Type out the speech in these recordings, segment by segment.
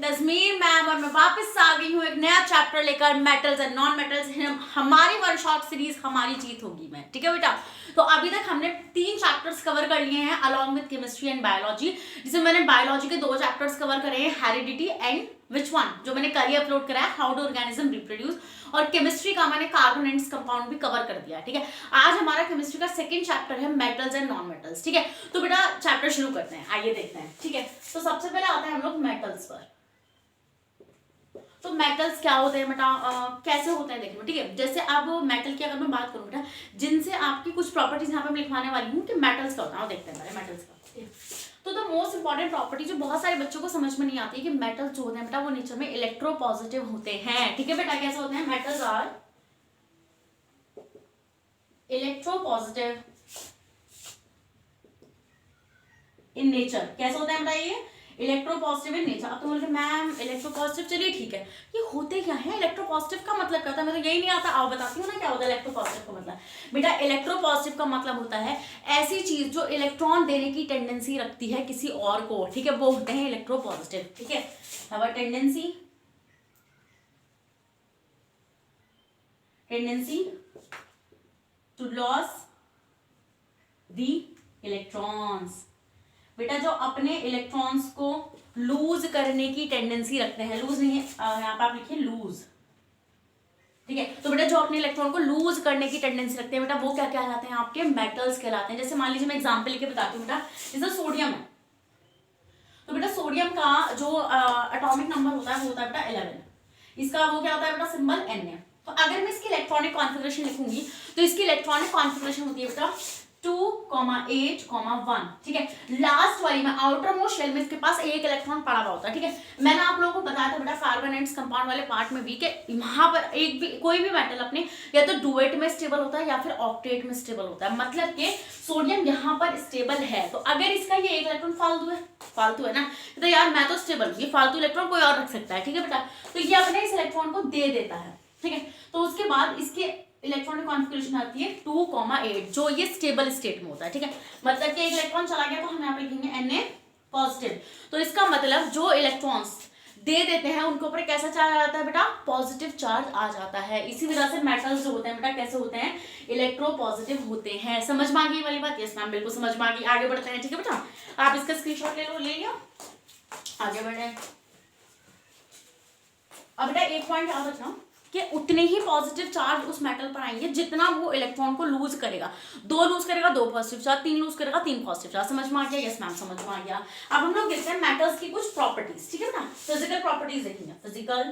नजमीर ma'am और मैं वापस आ गई हूँ एक नया चैप्टर लेकर, मेटल्स एंड नॉन मेटल्स। हमारी वन शॉट सीरीज हमारी जीत होगी मैं, ठीक है बेटा। तो अभी तक हमने 3 चैप्टर्स कवर कर लिए हैं along with chemistry and biology, जिसमें मैंने बायोलॉजी के 2 चैप्टर्स कवर करे हैं, हेरिडिटी एंड विच वन, जो मैंने कल ही अपलोड करा है, हाउ डू ऑर्गेनिज्म रिप्रोड्यूस। और केमिस्ट्री का मैंने कार्बन एंड कंपाउंड भी कवर कर दिया, ठीक है। आज हमारा केमिस्ट्री का सेकंड चैप्टर है मेटल्स एंड नॉन मेटल्स, ठीक है। तो बेटा चैप्टर शुरू करते हैं, आइए देखते हैं, ठीक है। तो सबसे पहले आते हैं हम लोग मेटल्स पर। तो मेटल्स क्या होते हैं बेटा, कैसे होते हैं देखो, ठीक है। जैसे अब मेटल की अगर मैं बात करूं बेटा, जिनसे आपकी कुछ प्रॉपर्टीज यहाँ पे मैं लिखवाने वाली हूँ कि मेटल्स का होता है, देखते हैं पहले मेटल्स का। तो द मोस्ट इंपॉर्टेंट प्रॉपर्टी जो बहुत सारे बच्चों को समझ में नहीं आती है कि मेटल्स जो होते हैं बेटा वो नेचर में इलेक्ट्रोपॉजिटिव होते हैं, ठीक है बेटा। कैसे होते हैं? Metals are electropositive in nature. कैसे होता है बेटा ये? Electropositive in nature. अब तो बोल रहे मैम इलेक्ट्रोपॉजिटिव, चलिए ठीक है, ये होते क्या है? इलेक्ट्रोपॉजिटिव का मतलब क्या होता है? मैं तो यही नहीं आता, आओ बताती हूँ ना क्या होता है इलेक्ट्रोपॉजिटिव का मतलब। बेटा इलेक्ट्रोपॉजिटिव का मतलब होता है ऐसी चीज जो इलेक्ट्रॉन देने की टेंडेंसी रखती है किसी और को, ठीक है, वो होते हैं इलेक्ट्रोपॉजिटिव, ठीक है। Have a tendency to loss the electrons. बेटा जो अपने इलेक्ट्रॉन्स को लूज करने की टेंडेंसी रखते हैं, लूज नहीं है, यहाँ पे आप लिखिए लूज, ठीक है। तो बेटा जो अपने इलेक्ट्रॉन को लूज करने की टेंडेंसी रखते हैं बेटा वो क्या कहलाते हैं? आपके मेटल्स कहलाते हैं। जैसे मान लीजिए मैं एग्जांपल लेके बताती हूँ बेटा, जैसे सोडियम है, तो बेटा सोडियम का जो एटॉमिक नंबर होता है वो होता है बेटा 11। इसका वो क्या होता है बेटा? Symbol Na। तो अगर मैं इसकी इलेक्ट्रॉनिक कॉन्फ़िगरेशन लिखूंगी तो इसकी इलेक्ट्रॉनिक कॉन्फ़िगरेशन होती है बेटा 2,8,1, ठीक है। लास्ट वाली में आउटर मोस्ट शेल में इसके पास एक इलेक्ट्रॉन पड़ा हुआ होता है, ठीक है। मैंने आप लोगों को बताया था बेटा कार्बन एंड कंपाउंड वाले पार्ट में भी कि वहां पर एक भी कोई भी मेटल अपने या तो डुएट में स्टेबल होता है या फिर ऑक्टेट में स्टेबल होता है। मतलब कि सोडियम यहाँ पर स्टेबल है, तो अगर इसका ये एक इलेक्ट्रॉन फालतू है ना, तो यार मैं तो स्टेबल हूँ, ये फालतू इलेक्ट्रॉन कोई और रख सकता है, ठीक है बेटा। तो ये अपने इस इलेक्ट्रॉन को दे देता है, ठीक है। तो उसके बाद इसके इलेक्ट्रॉनिक कॉन्फ़िगरेशन आती है 2,8, जो ये स्टेबल स्टेट में होता है, ठीक है। मतलब कि एक इलेक्ट्रॉन चला गया तो हम यहाँ पे लिखेंगे Na पॉजिटिव। तो इसका मतलब जो इलेक्ट्रॉन्स दे देते हैं उनके ऊपर कैसा चार्ज आ जाता है बेटा? पॉजिटिव चार्ज आ जाता है। इसी वजह से मेटल्स जो होते हैं बेटा कैसे होते हैं? इलेक्ट्रोपॉजिटिव होते हैं। समझ में आ गई वाली बात? यस मैम बिल्कुल समझ में आ गई। आगे बढ़ते हैं, ठीक है बेटा। आप इसका स्क्रीनशॉट ले लिया, आगे बढ़े। अब बेटा एक पॉइंट याद रखना कि उतने ही पॉजिटिव चार्ज उस मेटल पर आएंगे जितना वो इलेक्ट्रॉन को लूज करेगा। 2 लूज करेगा 2 पॉजिटिव चार्ज, 3 लूज करेगा 3 पॉजिटिव चार्ज। समझ में आ गया? यस मैम समझ में आ गया। अब हम लोग देखते हैं मेटल्स की कुछ प्रॉपर्टीज, ठीक है ना। फिजिकल प्रॉपर्टीज देखेंगे। फिजिकल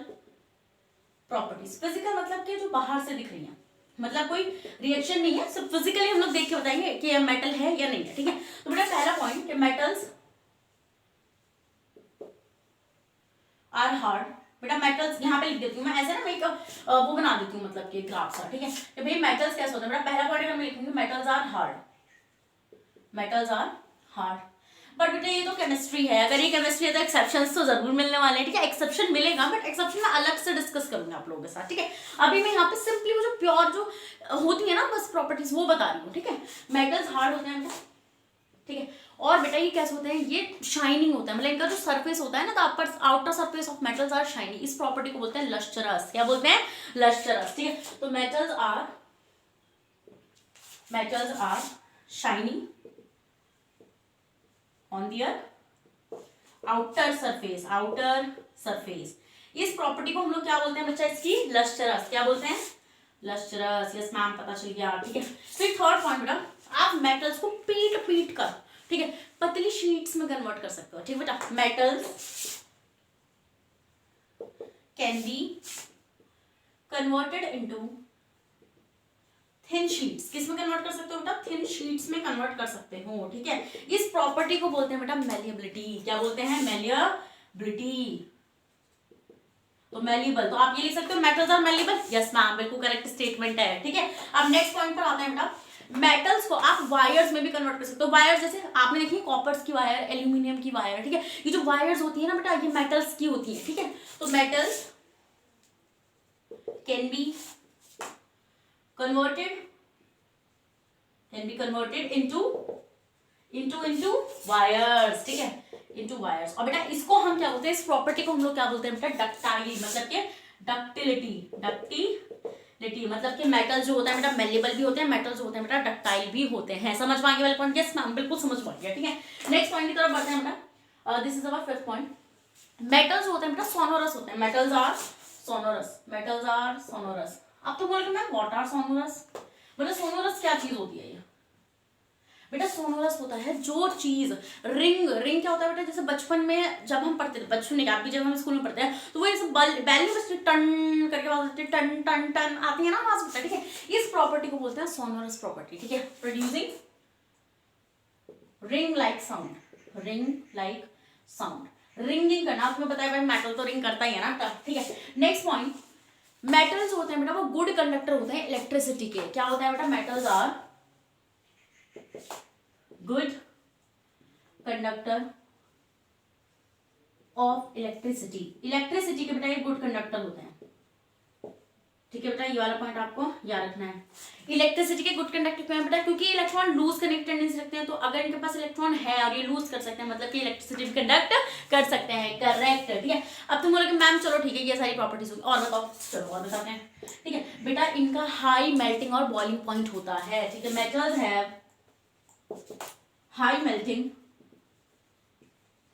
प्रॉपर्टीज, फिजिकल मतलब कि जो बाहर से दिख रही है, मतलब कोई रिएक्शन नहीं है, सिर्फ फिजिकली हम लोग देख के बताएंगे कि यह मेटल है या नहीं है, ठीक है। तो बेटा पहला पॉइंट कि मेटल्स आर हार्ड। बेटा मेटल्स यहाँ पे लिख देती हूँ मैं, ऐसे ना मैं एक वो बना देती हूँ, मतलब कि ग्राफ सा, ठीक है। कि भाई मेटल्स कैसे होते हैं। बेटा पहला पॉइंट अगर मैं लिखूंगी metals are hard, metals are hard. But बेटा ये तो केमिस्ट्री है, अगर ये केमिस्ट्री है तो एक्सेप्शंस तो जरूर मिलने वाले हैं, ठीक है। एक्सेप्शन मिलेगा बट एक्सेप्शन मैं अलग से डिस्कस करूंगी आप लोगों के साथ, ठीक है। अभी मैं यहाँ पे सिंपली वो जो प्योर जो होती है ना बस प्रॉपर्टीज वो बता रही हूँ, ठीक है। मेटल्स हार्ड होते हैं बेटा, ठीक है। और बेटा ये कैसे होते हैं? ये शाइनिंग होता है, मतलब इनका जो सरफेस होता है ना, तो outer surface of metals are shining. इस प्रॉपर्टी को बोलते हैं लस्ट्रस। क्या बोलते हैं? लस्ट्रस, ठीक है। तो metals are shining on their outer surface. इस प्रॉपर्टी को हम लोग क्या बोलते हैं बच्चा? इसकी लस्ट्रस। क्या बोलते हैं? लस्ट्रस। यस मैम पता चल गया, ठीक है। फिर थर्ड पॉइंट बेटा, आप मेटल्स को पीट कर, ठीक है, पतली शीट्स में कन्वर्ट कर सकते हो, ठीक बेटा। Metals can be converted into thin sheets. किस में कन्वर्ट कर सकते हो बेटा? थिन शीट्स में कन्वर्ट कर सकते हो, ठीक है। इस प्रॉपर्टी को बोलते हैं बेटा मेलिएबिलिटी। क्या बोलते हैं? मेलिएबिलिटी। तो मेलिएबल, तो आप ये लिख सकते हो metals are malleable. Yes ma'am बिल्कुल करेक्ट स्टेटमेंट है, ठीक है। अब नेक्स्ट पॉइंट पर आते हैं बेटा, मेटल्स को आप वायर्स में भी कन्वर्ट कर सकते हो। वायर जैसे आपने देखी कॉपर्स की वायर, एल्यूमिनियम की वायर, ठीक है। ये जो वायर्स होती है ना बेटा ये मेटल्स की होती है, ठीक है। तो metals can be converted into wires, ठीक है, इनटू वायर्स। और बेटा इसको हम क्या बोलते हैं, इस प्रॉपर्टी को हम लोग क्या बोलते हैं बेटा, डक्टाइल, मतलब कि डक्टिलिटी मतलब कि मेटल जो होता है बेटा मेलेबल भी होते हैं, मेटल जो होते हैं बेटा डक्टाइल भी होते हैं। समझ में आ गया वाला पॉइंट? यस मैम, बिल्कुल समझ में आ गया। ठीक है, नेक्स्ट पॉइंट की तरफ बढ़ते हैं बेटा। This is our fifth point. Metals होते हैं बेटा सोनोरस होते हैं। Metals are sonorous. अब तो बोलोगे मैम व्हाट आर सोनोरस, बेटा सोनोरस क्या चीज होती है ये? बेटा सोनोरस होता है जो चीज, रिंग क्या होता है बेटा, जैसे बचपन में जब हम पढ़ते थे, बचपन में आपकी जब हम स्कूल में पढ़ते हैं तो वो ऐसे बैल में टन करके आवाज आती है, टन टन टन आती है ना आवाज होता है। ठीक है, इस प्रॉपर्टी को बोलते हैं सोनोरस प्रॉपर्टी। ठीक है, producing ring like sound, ringing करना। आपको बताया भाई मेटल तो रिंग करता ही है ना। ठीक है, नेक्स्ट पॉइंट, मेटल्स होते हैं बेटा वो गुड कंडक्टर होते हैं इलेक्ट्रिसिटी के। क्या होता है बेटा, metals are good conductor of electricity के बेटा ये गुड कंडक्टर होते हैं। ठीक है बेटा, ये वाला पॉइंट आपको याद रखना है। इलेक्ट्रिसिटी के गुड कंडक्टर क्यों है बेटा, क्योंकि इलेक्ट्रॉन लूज करने की टेंडेंसी रखते हैं, तो अगर इनके पास इलेक्ट्रॉन है और ये लूज कर सकते हैं मतलब कि इलेक्ट्रिसिटी भी कंडक्ट कर सकते हैं। करेक्ट। ठीक है, अब तुम बोलोगे मैम चलो ठीक है ये सारी प्रॉपर्टीज होगी, और बताओ, चलो और बताते हैं। ठीक है बेटा, इनका हाई मेल्टिंग और बॉइलिंग पॉइंट होता है। ठीक है, metals have high melting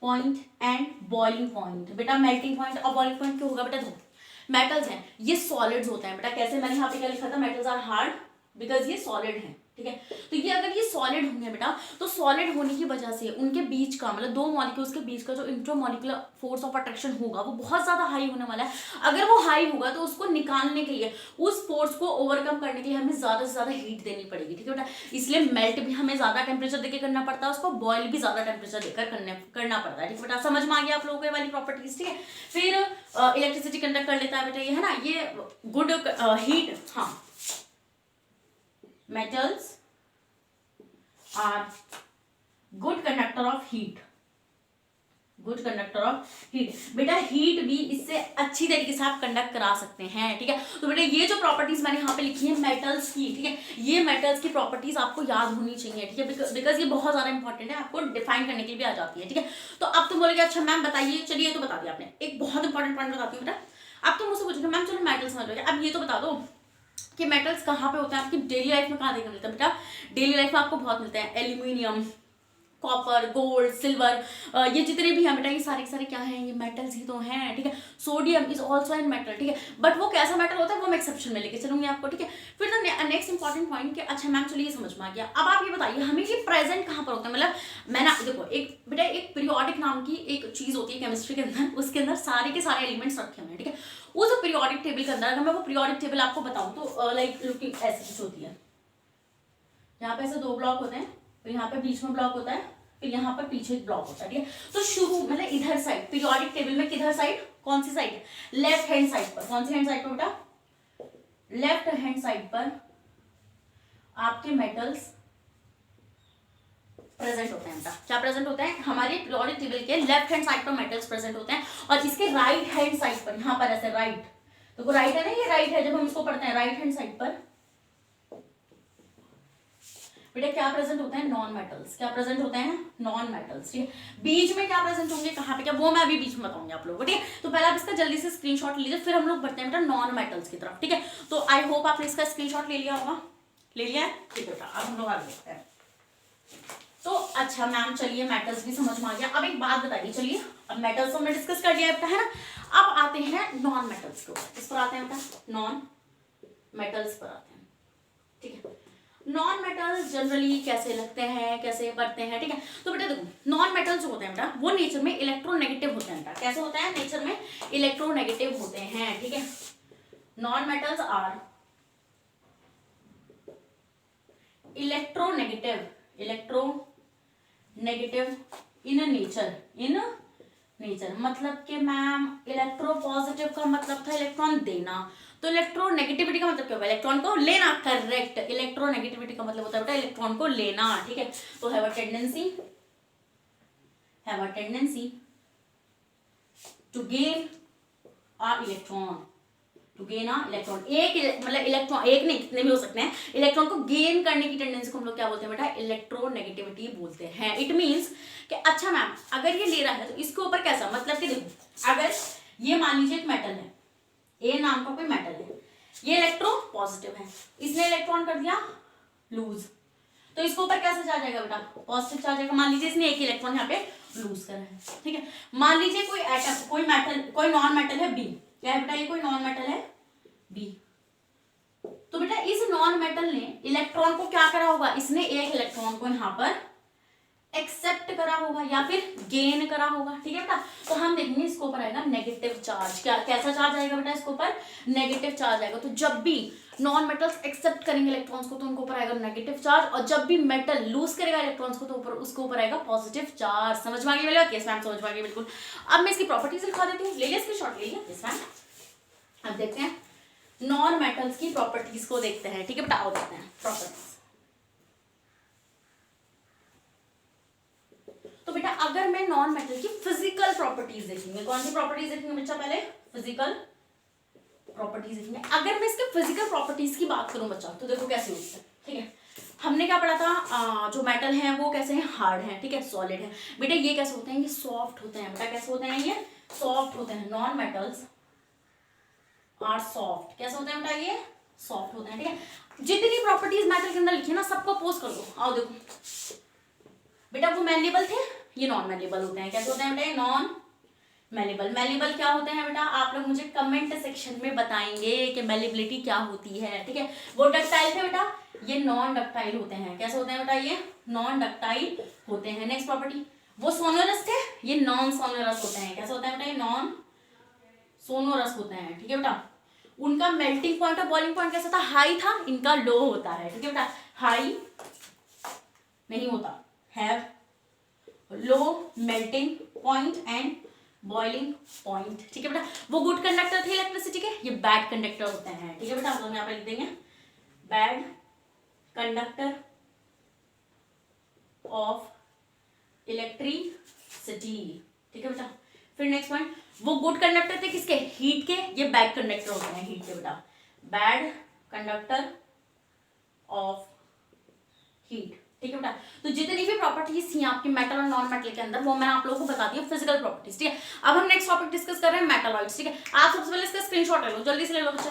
point and boiling point. बेटा मेल्टिंग पॉइंट और बॉइलिंग पॉइंट क्यों होगा बेटा, देखो मेटल्स हैं ये सॉलिड्स होते हैं बेटा। कैसे, मैंने यहाँ पे क्या लिखा था, मेटल्स आर हार्ड बिकॉज ये सॉलिड है। ठीक है, तो ये अगर ये सॉलिड होंगे बेटा, तो सॉलिड होने की वजह से उनके बीच का मतलब दो मॉलिक्यूल्स के बीच का जो इंट्रामॉलिक्यूलर फोर्स ऑफ अट्रैक्शन होगा वो बहुत ज्यादा हाई होने वाला है। अगर वो हाई होगा तो उसको निकालने के लिए, उस फोर्स को ओवरकम करने के लिए हमें ज्यादा से ज्यादा हीट देनी पड़ेगी। ठीक है बेटा, इसलिए मेल्ट भी हमें ज्यादा टेम्परेचर देकर करना पड़ता है, उसको बॉयल भी ज्यादा टेम्परेचर देकर करना पड़ता है। ठीक है बेटा, समझ में आ गया आप लोगों को वाली प्रॉपर्टीज। ठीक है, फिर इलेक्ट्रिसिटी कंडक्ट कर लेता है बेटा, ये है ना, ये गुड हीट। हाँ, metals are good conductor of heat, बेटा हीट भी इससे अच्छी तरीके से आप कंडक्ट करा सकते हैं। ठीक है, तो बेटा ये जो प्रॉपर्टीज मैंने यहाँ पे लिखी है मेटल्स की, ठीक है, ये मेटल्स की प्रॉपर्टीज आपको याद होनी चाहिए। ठीक है, बिकॉज ये बहुत ज्यादा इंपॉर्टेंट है, आपको डिफाइन करने के लिए भी आ जाती है। ठीक है, तो अब तुम बोलोगे अच्छा मैम बताइए, चलिए तो बता दिया आपने, एक बहुत इंपॉर्टेंट पॉइंट बताती हूँ बेटा। अब तुम मुझसे पूछोगे मैम चलो मेटल्स समझ लो, अब ये तो बता दो कि मेटल्स कहाँ पे होते हैं आपकी डेली लाइफ में, कहाँ देखने मिलता है बेटा, डेली लाइफ में आपको बहुत मिलते हैं। एल्यूमिनियम, कॉपर, गोल्ड, सिल्वर, ये जितने भी हैं बेटा ये सारे क्या हैं, ये मेटल्स ही तो हैं। ठीक है, sodium is also an metal. ठीक है, बट वो कैसा मेटल होता है वो मैं एक्सेप्शन में लेके चलूंगी आपको। ठीक है, फिर नेक्स्ट इंपॉर्टेंट पॉइंट कि अच्छा मैम चलिए ये समझ में आ गया, अब आप ये बताइए हमें ये प्रेजेंट कहाँ पर होता है। मतलब मैं ना देखो एक बेटा एक पीरियोडिक नाम की एक चीज होती है केमिस्ट्री के अंदर, उसके अंदर सारे के सारे एलिमेंट्स रखे हुए हैं। ठीक है, उस पीरियोडिक टेबल के अंदर अगर मैं वो पीरियोडिक टेबल आपको बताऊं तो लाइक लुकिंग ऐसी कुछ होती है। यहाँ पे ऐसे दो ब्लॉक होते हैं, फिर यहाँ पे बीच में ब्लॉक होता है, फिर यहाँ पर पीछे एक ब्लॉक होता है। ठीक है, तो शुरू मतलब इधर साइड पीरियोडिक टेबल में किधर साइड, कौन सी साइड, लेफ्ट हैंड साइड पर। कौन सी हैंड साइड पर बेटा, लेफ्ट हैंड साइड पर आपके मेटल्स प्रेजेंट होते हैं बेटा। क्या प्रेजेंट होते हैं, हमारे पीरियोडिक टेबल के लेफ्ट हैंड साइड पर मेटल्स प्रेजेंट होते हैं, और इसके राइट हैंड साइड पर यहाँ पर ऐसे राइट, तो राइट है ना, ये राइट है, जब हम इसको पढ़ते हैं राइट हैंड साइड पर बेटा क्या प्रेजेंट होते हैं, नॉन मेटल्स। क्या प्रेजेंट होते हैं, नॉन मेटल्स। ठीक है, बीच में क्या प्रेजेंट होंगे, कहाँ पे क्या, वो मैं अभी बीच में बताऊंगी आप लोगों को। ठीक है, तो पहले आप इसका जल्दी से स्क्रीनशॉट लीजिए, फिर हम लोग बढ़ते हैं बेटा नॉन मेटल्स की तरफ। ठीक है, तो आई होप आपने इसका स्क्रीनशॉट ले लिया होगा, ले लिया है। ठीक है बेटा, अब हम लोग आगे देखते हैं। तो अच्छा मैम चलिए मेटल्स भी समझ में आ गया, अब एक बात बताइए, चलिए अब मेटल्स हमने डिस्कस कर लिया है ना, अब आते हैं नॉन मेटल्स के ऊपर। किस पर आते हैं बेटा, नॉन मेटल्स पर आते हैं। ठीक है, नॉन मेटल्स जनरली कैसे लगते हैं, कैसे बढ़ते हैं। ठीक है, तो बेटा देखो नॉन मेटल्स जो होते हैं बेटा वो नेचर में इलेक्ट्रोनेगेटिव होते हैं बेटा। कैसे होते हैं, नेचर में इलेक्ट्रोनेगेटिव होते हैं। ठीक है, non metals are electronegative in nature. मतलब कि मैम इलेक्ट्रो पॉजिटिव का मतलब था इलेक्ट्रॉन देना, तो इलेक्ट्रोनेगेटिविटी का मतलब क्या होगा, इलेक्ट्रॉन को लेना। करेक्ट, इलेक्ट्रोनेगेटिविटी का मतलब होता है बेटा इलेक्ट्रॉन को लेना। ठीक है, तो have a tendency to gain a electron, to gain a electron, एक मतलब इलेक्ट्रॉन, एक नहीं कितने भी हो सकते हैं, इलेक्ट्रॉन को गेन करने की टेंडेंसी को हम लोग क्या बोलते हैं बेटा, इलेक्ट्रोनेगेटिविटी बोलते हैं। इट मींस कि अच्छा मैम अगर ये ले रहा है तो इसके ऊपर कैसा, मतलब कि देखो अगर ये मान लीजिए एक मेटल है, ए नाम का कोई मेटल है, ये इलेक्ट्रॉन पॉजिटिव है, इसने इलेक्ट्रॉन कर दिया लूज, तो इसके ऊपर कैसा चार्ज आएगा बेटा, पॉजिटिव चार्ज आएगा। मान लीजिए इसने एक इलेक्ट्रॉन यहाँ पे लूज करा है, ठीक है। मान लीजिए कोई एटम, कोई मेटल, कोई नॉन मेटल है बी, क्या है बेटा, ये कोई नॉन मेटल है बी, तो बेटा इस नॉन मेटल ने इलेक्ट्रॉन को क्या करा होगा, इसने एक इलेक्ट्रॉन को यहाँ पर एक्सेप्ट करा होगा या फिर गेन करा होगा, ठीक है बेटा। तो हम देखेंगे इसके ऊपर आएगा नेगेटिव चार्ज, क्या कैसा चार्ज आएगा बेटा, इसके ऊपर नेगेटिव चार्ज आएगा। तो जब भी नॉन मेटल्स एक्सेप्ट करेंगे इलेक्ट्रॉन्स को तो उनको ऊपर आएगा नेगेटिव चार्ज, और जब भी मेटल लूज करेगा इलेक्ट्रॉन्स को तो ऊपर उसके ऊपर आएगा पॉजिटिव चार्ज। समझ में आ गया? यस मैम समझ में आ गया बिल्कुल। अब मैं इसकी प्रॉपर्टीज लिखा देती हूँ, ले लिया स्क्रीनशॉट, ले लिया? Yes ma'am. अब देखते हैं नॉन मेटल्स की प्रॉपर्टीज को देखते हैं, ठीक है बेटा, आओ देखते हैं प्रॉपर्टीज। तो बेटा अगर मैं नॉन मेटल की फिजिकल प्रॉपर्टीज देखेंगे, कौन सी प्रॉपर्टीज देखेंगे बच्चा, पहले फिजिकल प्रॉपर्टीज देखेंगे। अगर मैं इसके फिजिकल प्रॉपर्टीज की बात करूं बच्चा, तो देखो कैसे होती है, ठीक है। हमने क्या पढ़ा था, जो मेटल है वो कैसे हैं, हार्ड है, ठीक है, सॉलिड है। बेटा ये कैसे होते हैं, ये सॉफ्ट होते हैं। बेटा कैसे होते हैं, ये सॉफ्ट होते हैं। नॉन मेटल्स आर सॉफ्ट, कैसे होते हैं बेटा, ये सॉफ्ट होते हैं, ठीक है। जितनी प्रॉपर्टीज मेटल के अंदर लिखी है ना, सबको अपोज कर दो। आओ देखो बेटा, वो मैलेबल थे, ये नॉन मैलेबल होते हैं। कैसे होते हैं बेटा, ये नॉन मैलेबल। मैलेबल क्या होते हैं बेटा, आप लोग मुझे कमेंट सेक्शन में बताएंगे कि मैलेबिलिटी क्या होती है, ठीक है। वो डक्टाइल थे बेटा, ये नॉन डक्टाइल होते हैं। कैसे होते हैं बेटा, ये नॉन डक्टाइल होते हैं। नेक्स्ट प्रॉपर्टी, वो सोनोरस थे, ये नॉन सोनोरस होते हैं। कैसे होते हैं बेटा, ये नॉन सोनोरस होते हैं, ठीक है बेटा। उनका मेल्टिंग पॉइंट और बॉइलिंग पॉइंट कैसा था, हाई था, इनका लो होता है, ठीक है बेटा। हाई नहीं होता, have low melting point and boiling point, ठीक है बेटा। वो गुड कंडक्टर थे इलेक्ट्रिसिटी के, ये बैड कंडक्टर होते हैं, ठीक है बेटा। हम यहाँ पे लिख देंगे बैड कंडक्टर ऑफ इलेक्ट्रिसिटी, ठीक है बेटा। फिर नेक्स्ट पॉइंट, वो गुड कंडक्टर थे किसके, हीट के, ये बैड कंडक्टर होते हैं हीट के बेटा। बैड कंडक्टर ऑफ हीट, ठीक है बेटा। तो जितनी भी प्रॉपर्टीज थी आपकी मेटल और नॉन मेटल के अंदर, वो मैंने आप लोगों को बता दिया फिजिकल प्रॉपर्टीज, ठीक है। अब हम नेक्स्ट टॉपिक डिस्कस कर रहे हैं मेटालॉइड्स, ठीक है। आप सबसे पहले इसका स्क्रीनशॉट ले लो, जल्दी से ले लो बच्चा।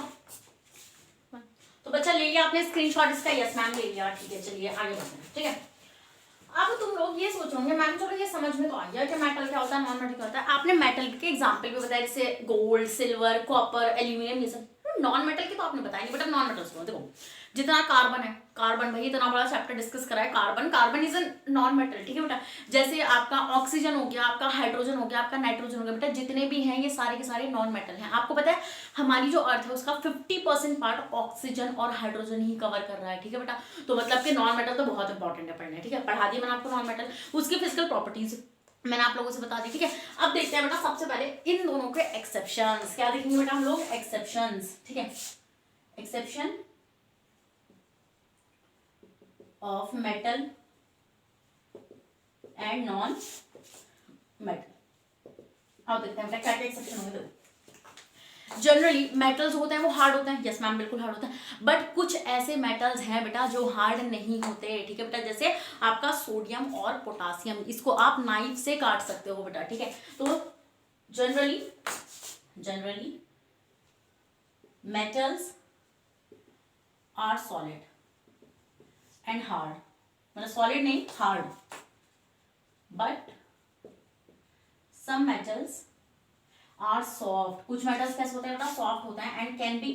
तो बच्चा ले लिया आपने स्क्रीनशॉट इसका, यस मैम ले लिया, ठीक है। चलिए आगे बढ़ते हैं, ठीक है। अब तुम लोग ये सोचोगे मैम चलो ये समझ में तो आ गया कि मेटल क्या होता है, नॉन मेटल क्या होता है। आपने मेटल के एग्जांपल भी बताया, जैसे गोल्ड, सिल्वर, कॉपर, एल्यूमिनियम, ये सब। नॉन मेटल की तो आपने बताया नहीं, बट नॉन मेटल्स को देखो, जितना कार्बन है, कार्बन भाई इतना बड़ा चैप्टर डिस्कस करा है, carbon, carbon is a non metal, ठीक है बेटा। जैसे आपका ऑक्सीजन हो गया, आपका हाइड्रोजन हो गया, आपका नाइट्रोजन हो गया, बेटा जितने भी हैं ये सारे के सारे नॉन मेटल हैं। आपको पता है हमारी जो अर्थ है उसका 50% पार्ट ऑक्सीजन और हाइड्रोजन ही कवर कर रहा है, ठीक है बेटा। तो मतलब कि नॉन मेटल तो बहुत इंपॉर्टेंट है पढ़ना, ठीक है। पढ़ा दिया मैंने आपको नॉन मेटल, उसकी फिजिकल प्रॉपर्टीज मैंने आप लोगों से बता दी, ठीक है। अब देखते हैं बेटा सबसे पहले इन दोनों के एक्सेप्शंस, क्या देखेंगे बेटा हम लोग, एक्सेप्शंस, ठीक है। Exception of metal and non metal. अब देखते हैं बेटा क्या क्या एक्सेप्शन होंगे। जनरली मेटल्स होते हैं वो हार्ड होते हैं, यस मैम बिल्कुल हार्ड होते हैं, बट कुछ ऐसे मेटल्स हैं बेटा जो हार्ड नहीं होते, ठीक है बेटा। जैसे आपका सोडियम और पोटासियम, इसको आप नाइफ से काट सकते हो बेटा, ठीक है। तो generally metals are solid and hard, मतलब सॉलिड नहीं hard, but some metals are soft, कुछ मेटल्स कैसे होते हैं बेटा, सॉफ्ट होता है, and can be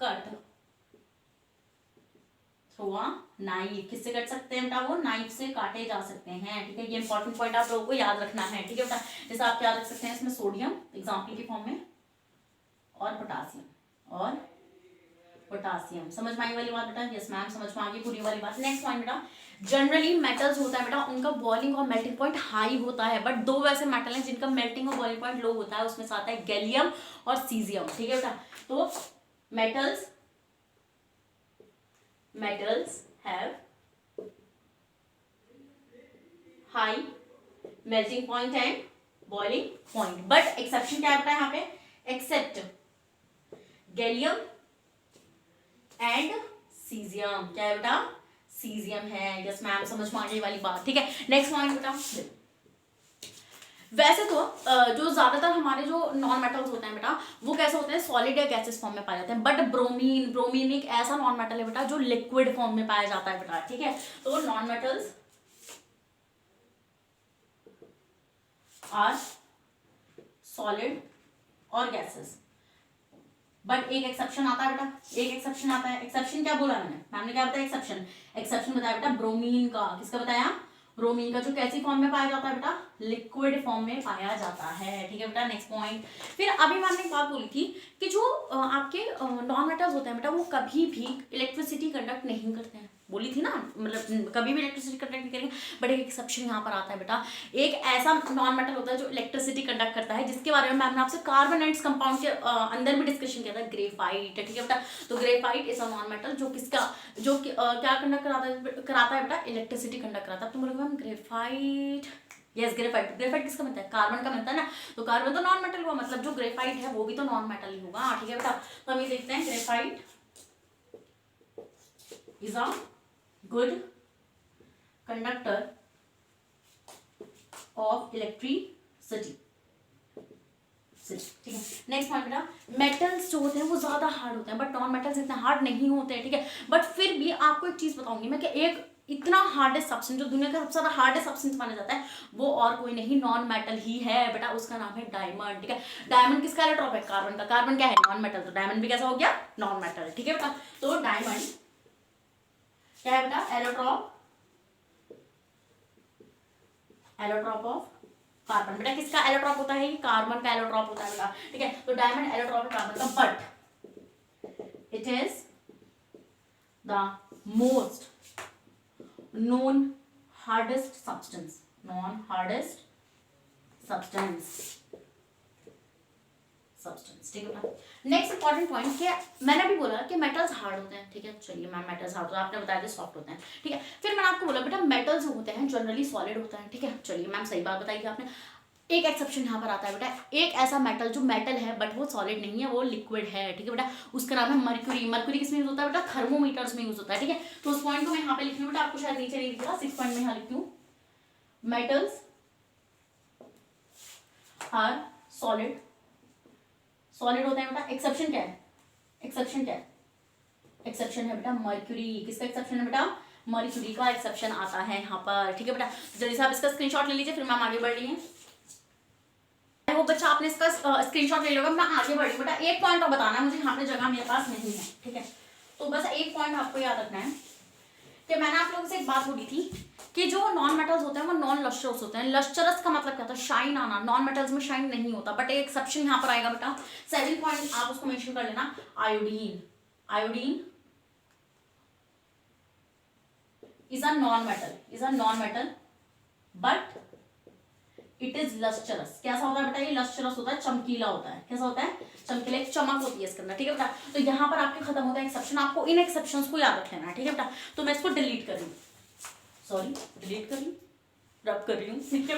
cut through a knife. किससे कट सकते हैं बेटा, वो नाइफ से काटे जा सकते हैं, ठीक है। ये इंपॉर्टेंट पॉइंट आप लोगों को याद रखना है, ठीक है बेटा। जैसे आप क्या रख सकते हैं इसमें, सोडियम एग्जाम्पल के फॉर्म में, और पोटासियम, समझ में आई वाली बात बेटा, यस मैम समझ में आ गई पूरी वाली बात। नेक्स्ट पॉइंट बेटा, जनरली मेटल्स होता है बेटा उनका बॉइलिंग और मेल्टिंग पॉइंट हाई होता है, बट दो वैसे मेटल हैं जिनका मेल्टिंग और बॉइलिंग पॉइंट लो होता है, उसमें से आता है गैलियम और सीजियम, ठीक है बेटा। तो metals have high melting point and boiling point, but exception क्या है बेटा यहाँ पे, एक्सेप्ट गैलियम एंड सीजियम। क्या है बेटा? सीजियम है। यस मैम, समझ में आने वाली बात। ठीक है, नेक्स्ट पॉइंट बेटा। वैसे तो जो ज्यादातर हमारे जो नॉन मेटल्स होते हैं बेटा, वो कैसे होते हैं? सॉलिड या गैसेस फॉर्म में पाए जाते हैं। बट ब्रोमीन एक ऐसा नॉन मेटल है बेटा जो लिक्विड फॉर्म में पाया जाता है बेटा। ठीक है, तो नॉन मेटल्स आर सॉलिड और गैसेस। बट एक एक्सेप्शन आता है बेटा, एक एक्सेप्शन आता है। एक्सेप्शन क्या बोला मैंने क्या बताया? एक्सेप्शन बताया बेटा ब्रोमीन का। किसका बताया? ब्रोमीन का, जो कैसी फॉर्म में पाया जाता है बेटा? लिक्विड फॉर्म में पाया जाता है। ठीक है बेटा, नेक्स्ट पॉइंट। फिर अभी मैंने एक बात बोली थी कि जो आपके नॉन मेटल्स होते हैं बेटा, वो कभी भी इलेक्ट्रिसिटी कंडक्ट नहीं करते हैं। बोली थी ना, मतलब कभी भी इलेक्ट्रिसिटी कंडक्ट नहीं करेंगे। बट एक एक्सेप्शन यहाँ पर आता है बेटा, एक ऐसा नॉन मेटल होता है जो इलेक्ट्रिसिटी कंडक्ट करता है, जिसके बारे में मैंने आपसे कार्बोनेट्स कंपाउंड के अंदर भी डिस्कशन किया था, ग्रेफाइट। ठीक है बेटा, तो graphite is a non metal जो क्या कंडक्ट कराता है बेटा? इलेक्ट्रिसिटी कंडक्ट कराता है। तुम बोलोगे मैम ग्रेफाइट, यस ग्रेफाइट किसका बनता है? कार्बन का बनता है ना, तो कार्बन तो नॉन मेटल हुआ, मतलब जो ग्रेफाइट है वो भी तो नॉन मेटल ही होगा। ठीक है बेटा, तो हम ये देखते हैं graphite is a good conductor of electricity. ठीक है, नेक्स्ट पॉइंट बेटा। मेटल्स जो होते हैं वो ज्यादा हार्ड होते हैं, बट नॉन मेटल्स इतने हार्ड नहीं होते हैं। ठीक है, बट फिर भी आपको एक चीज बताऊंगी मैं कि एक इतना हार्डेस्ट सब्सटेंस जो दुनिया का सबसे ज्यादा हार्डेस्ट सब्सटेंस माना जाता है, वो और कोई नहीं, नॉन मेटल ही है बेटा। उसका नाम है डायमंड। ठीक है, डायमंड किसका एलोट्रॉप है? कार्बन का। कार्बन क्या है? नॉन मेटल, तो डायमंड भी कैसा हो गया? Non metal. ठीक है बेटा, तो डायमंड क्या है बेटा? Allotrope of carbon. बेटा किसका एलोट्रॉप होता है? कार्बन का एलोट्रॉप होता है बेटा। ठीक है, तो डायमंड एलोट्रॉप है कार्बन का, but it is the most known hardest substance, ठीक है ना। नेक्स्ट इंपॉर्टेंट पॉइंट क्या, मैंने अभी बोला कि मेटल्स हार्ड होते हैं। ठीक है, चलिए मैम मेटल्स हार्ड होते हैं, आपने बताया था सॉफ्ट होते हैं। ठीक है, फिर मैंने आपको बोला बेटा मेटल्स जो होते हैं जनरली सॉलिड होता है। ठीक है, चलिए मैम सही बात बताई थी आपने। एक एक्सेप्शन यहाँ पर आता है बेटा, एक ऐसा मेटल जो मेटल है बट वो सॉलिड नहीं है, वो लिक्विड है। ठीक है बेटा, उसका नाम है मर्क्यूरी। मर्क्यूरी किसमें यूज होता है बेटा? थर्मोमीटर्स में यूज होता है। ठीक है, तो उस पॉइंट को मैं यहाँ पे लिख लूँ बेटा, आपको शायद नीचे नहीं दिख रहा, 6 पॉइंट में यहाँ लिखती हूँ, मेटल्स आर सॉलिड। सॉलिड होते हैं बेटा। एक्सेप्शन क्या है? एक्सेप्शन है बेटा मर्क्यूरी। किसका एक्सेप्शन है बेटा? मर्क्यूरी का एक्सेप्शन आता है यहाँ पर। ठीक है बेटा, जल्दी से आप इसका स्क्रीनशॉट ले लीजिए, फिर मैम आगे बढ़ रही है। वो बच्चा आपने इसका स्क्रीनशॉट ले लोगे, मैं आगे बढ़ी। बेटा एक पॉइंट और बताना है मुझे, यहाँ पे जगह मेरे पास नहीं है। ठीक है, तो बस एक पॉइंट आपको याद रखना है कि मैंने आप लोगों से एक बात बोली थी कि जो नॉन मेटल्स होते हैं वो नॉन लस्टरस होते हैं। लस्टरस का मतलब क्या होता है? शाइन आना। नॉन मेटल्स में शाइन नहीं होता, बट एक एक्सेप्शन यहाँ पर आएगा बेटा। 7 पॉइंट आप उसको मेंशन कर लेना, iodine is a non metal but it is lustrous. कैसा होता है बेटा? ये लस्टरस होता है, चमकीला होता है। कैसा होता है? चमकीला, एक चमक होती है इसके अंदर। ठीक है बेटा, तो यहाँ पर आपके खत्म होता है एक्सेप्शन। आपको इन एक्सेप्शंस को याद रख लेना है। ठीक है बेटा, तो मैं इसको डिलीट कर रही हूँ, रब कर रही हूँ। ठीक है,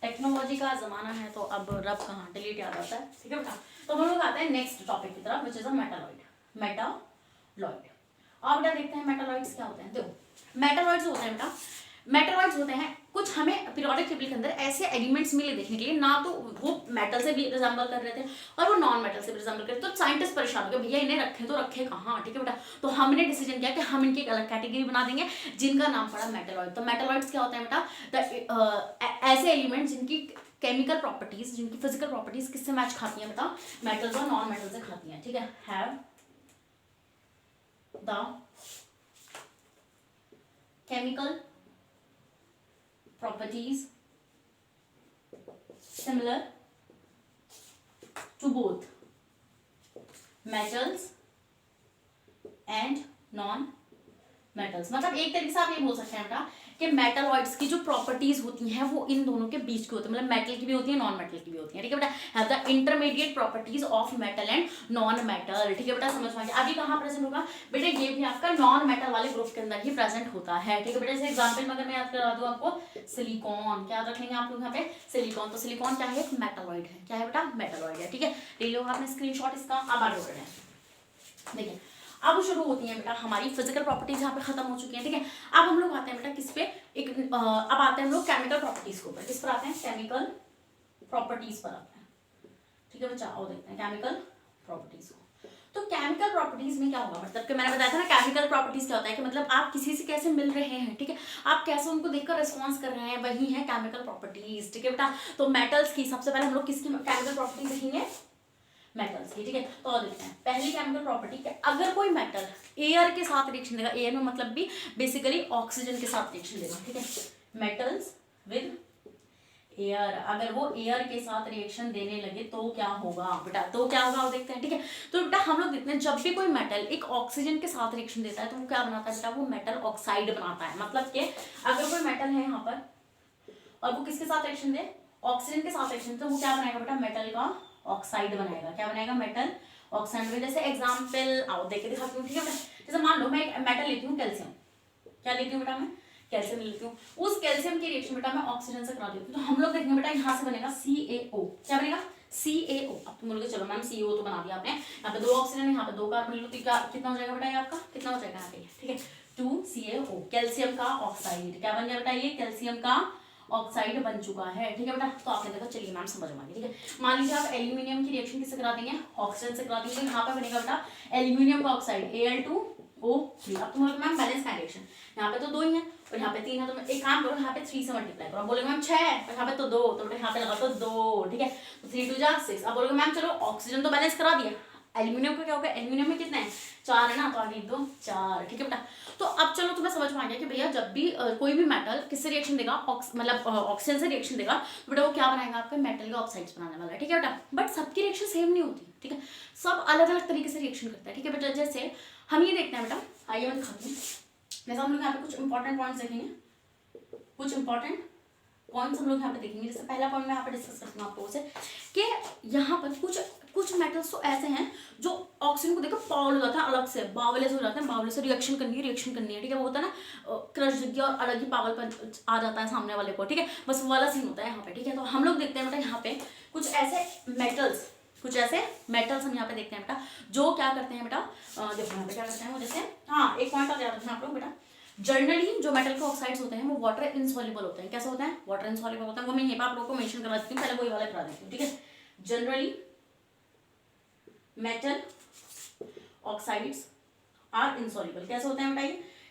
टेक्नोलॉजी का जमाना है तो अब रब कहाँ, डिलीट याद आता है। ठीक है बेटा, तो हम लोग आते हैं नेक्स्ट टॉपिक की तरफ, विच इज अ मेटालॉइड। अब बेटा देखते हैं मेटालॉइड्स क्या होते हैं। देखो मेटालॉइड्स होते हैं बेटा, मेटालॉइड्स होते हैं कुछ हमें पीरियोडिक टेबल के अंदर ऐसे एलिमेंट्स मिले देखने के लिए, ना तो वो मेटल से भी रिजेंबल कर रहे थे और वो नॉन मेटल से भी रिजेंबल कर रहे थे। तो साइंटिस्ट परेशान हो गए, भैया इन्हें रखें तो रखे कहाँ। ठीक है बेटा, तो हमने डिसीजन किया कि हम इनकी एक अलग कैटेगरी बना देंगे जिनका नाम पड़ा मेटालॉइड। तो मेटालॉइड्स क्या होते हैं बेटा? ऐसे एलिमेंट जिनकी केमिकल प्रॉपर्टीज, जिनकी फिजिकल प्रॉपर्टीज किससे मैच खाती हैं बेटा? मेटल्स और नॉन मेटल से खाती हैं। ठीक है, have the chemical properties similar to both metals and non metals। मतलब एक तरीके से आप ये बोल सकते हैं बेटा कि मेटालॉइड्स की जो प्रॉपर्टीज होती हैं वो इन दोनों के बीच की होती है, मतलब मेटल की भी होती है, नॉन मेटल की भी होती है। ठीक है बेटा, have the intermediate properties of metal and non metal. ठीक है बेटा, समझ में आ गया। अभी कहाँ प्रेजेंट होगा बेटा? ये भी आपका नॉन मेटल वाले ग्रुप के अंदर ही प्रेजेंट होता है। ठीक है बेटा, जैसे एग्जाम्पल में अगर मैं याद करा दूं आपको, सिलिकॉन, क्या याद रखेंगे आप लोग यहाँ पे? सिलिकॉन। तो सिलिकॉन क्या है? एक मेटालॉइड है। क्या है बेटा? मेटालॉइड है। ठीक है, ले लो आपने स्क्रीनशॉट इसका। अब आगे बढ़ रहे हैं। देखिए अब शुरू होती है बेटा हमारी फिजिकल प्रॉपर्टीज यहाँ पे खत्म हो चुकी हैं, ठीक है। अब हम लोग आते हैं बेटा किस पे, अब आते हैं हम लोग केमिकल प्रॉपर्टीज के ऊपर। किस पर आते हैं, केमिकल प्रॉपर्टीज पर आते हैं, ठीक है बच्चा। आओ देखते हैं केमिकल प्रॉपर्टीज को। तो केमिकल प्रॉपर्टीज में क्या होगा, मतलब कि मैंने बताया था ना केमिकल प्रॉपर्टीज क्या होता है कि मतलब आप किसी से कैसे मिल रहे हैं, ठीक है, आप कैसे उनको देखकर रिस्पॉन्स कर रहे हैं, वही है केमिकल प्रॉपर्टीज, ठीक है बेटा। तो मेटल्स की सबसे पहले हम लोग किसकी केमिकल प्रॉपर्टीज देखेंगे, मेटल्स की, ठीक है। तो देखते हैं पहली केमिकल प्रॉपर्टी कि अगर कोई मेटल एयर के साथ रिएक्शन देगा, एयर में मतलब भी बेसिकली ऑक्सीजन के साथ रिएक्शन देगा, ठीक है। मेटल्स विद एयर, अगर वो एयर के साथ रिएक्शन देने लगे तो क्या होगा बेटा, तो क्या होगा वो देखते हैं, ठीक है। तो बेटा हम लोग देखते हैं जब भी कोई मेटल एक ऑक्सीजन के साथ रिएक्शन देता है तो वो क्या बनाता है बेटा, वो मेटल ऑक्साइड बनाता है। मतलब कि अगर कोई मेटल है यहाँ पर और वो किसके साथ रिएक्शन दे, ऑक्सीजन के साथ रिएक्शन, तो वो क्या बनाएगा बेटा, मेटल का ऑक्साइड बनाएगा। क्या बनाएगा, मेटल ऑक्साइड। जैसे एग्जाम्पल आओ देख के दिखाती हूँ, ठीक है बेटा। जैसे मान लो मैं एक मेटल लेती हूँ कैल्शियम, क्या लेती हूँ बेटा, मैं कैल्शियम लेती हूँ। उस कैल्शियम की रिएक्शन बेटा मैं ऑक्सीजन से करा देती हूँ, तो हम लोग देखेंगे बेटा यहाँ से बनेगा CaO। क्या बनेगा, CaO। अब तुम बोलोगे चलो मैम CO तो बना दिया आपने, यहाँ पे 2 ऑक्सीजन है, यहाँ पे 2 कार्बन लो, तो क्या कितना हो जाएगा बेटा ये आपका, कितना हो जाएगा यहाँ पे, ठीक है 2CaO, कैल्शियम का ऑक्साइड। क्या बन गया बेटा, ये कैल्शियम का ऑक्साइड बन चुका है, ठीक है बेटा। तो आपने देखा, चलिए मैम समझ में आ गई, ठीक है। मान लीजिए आप एल्यूमिनियम की रिएक्शन किससे करा देंगे, ऑक्सीजन से करा देंगे, तो यहाँ पे बनेगा बेटा एल्यूमिनियम का ऑक्साइड Al2O3। अब तुम बोलोगे मैम बैलेंस का रिएक्शन, यहाँ पे तो 2 ही है और यहाँ पे 3 है, तो मैं एक काम करो यहाँ पे 3 से मल्टीप्लाई करो। अब बोलोगे मैम 6 है और यहाँ पे तो 2, तो बेटा यहाँ पे लगा तो 2, ठीक है। तो 3 2 जा 6। अब बोलोगे मैम चलो ऑक्सीजन तो बैलेंस करा दिया, एल्यूमिनियम का क्या होगा, एल्यूमिनियम में कितने हैं 4 है ना, तो आगे 2 4, ठीक है बेटा। तो अब चलो तुम्हें समझ में आ गया कि भैया जब भी कोई भी मेटल किससे रिएक्शन देगा, मतलब ऑक्सीजन से रिएक्शन देगा, तो बेटा वो क्या बनाएगा, आपके मेटल के ऑक्साइड्स बनाने वाला है, ठीक है बेटा। बट सबकी रिएक्शन सेम नहीं होती, ठीक है, सब अलग अलग तरीके से रिएक्शन करता है, ठीक है बेटा। जैसे हम ये देखते हैं बेटा, आइए मैं दिखाती हूँ। जैसे हम लोग यहाँ पे कुछ इंपॉर्टेंट पॉइंट्स देखेंगे, कुछ इंपॉर्टेंट पॉइंट्स हम लोग यहाँ पे देखेंगे। जैसे पहला पॉइंट मैं यहाँ पे डिस्कस करती हूँ आप लोगों से कि यहाँ पर कुछ मेटल्स तो ऐसे हैं जो ऑक्सीजन को देखकर पावल हो जाता है, अलग से बावले से हो जाते हैं, बावले से रिएक्शन करनी है, ठीक है। वो होता है ना क्रश जग गया और अलग ही पागलपन आ जाता है सामने वाले को, ठीक है, बस वो वाला सीन होता है यहाँ पे, ठीक है। तो हम लोग देखते हैं बेटा यहाँ पे कुछ ऐसे मेटल्स हम यहाँ पे देखते हैं बेटा, जो क्या करते हैं बेटा, देखो यहाँ पे क्या करते हैं वो, जैसे हाँ एक पॉइंट और याद रखना आप लोग बेटा, जनरली जो मेटल के ऑक्साइड्स होते हैं वो वाटर इनसॉल्युबल होते हैं। कैसे होते हैं, वाटर इनसॉल्युबल होते हैं, वो मैं यहीं पे आप लोगों को मेंशन करवा देती हूँ, पहले वही वाला करा देती हूँ, ठीक है। Generally metal oxides are insoluble. कैसे होते हैं बेटा,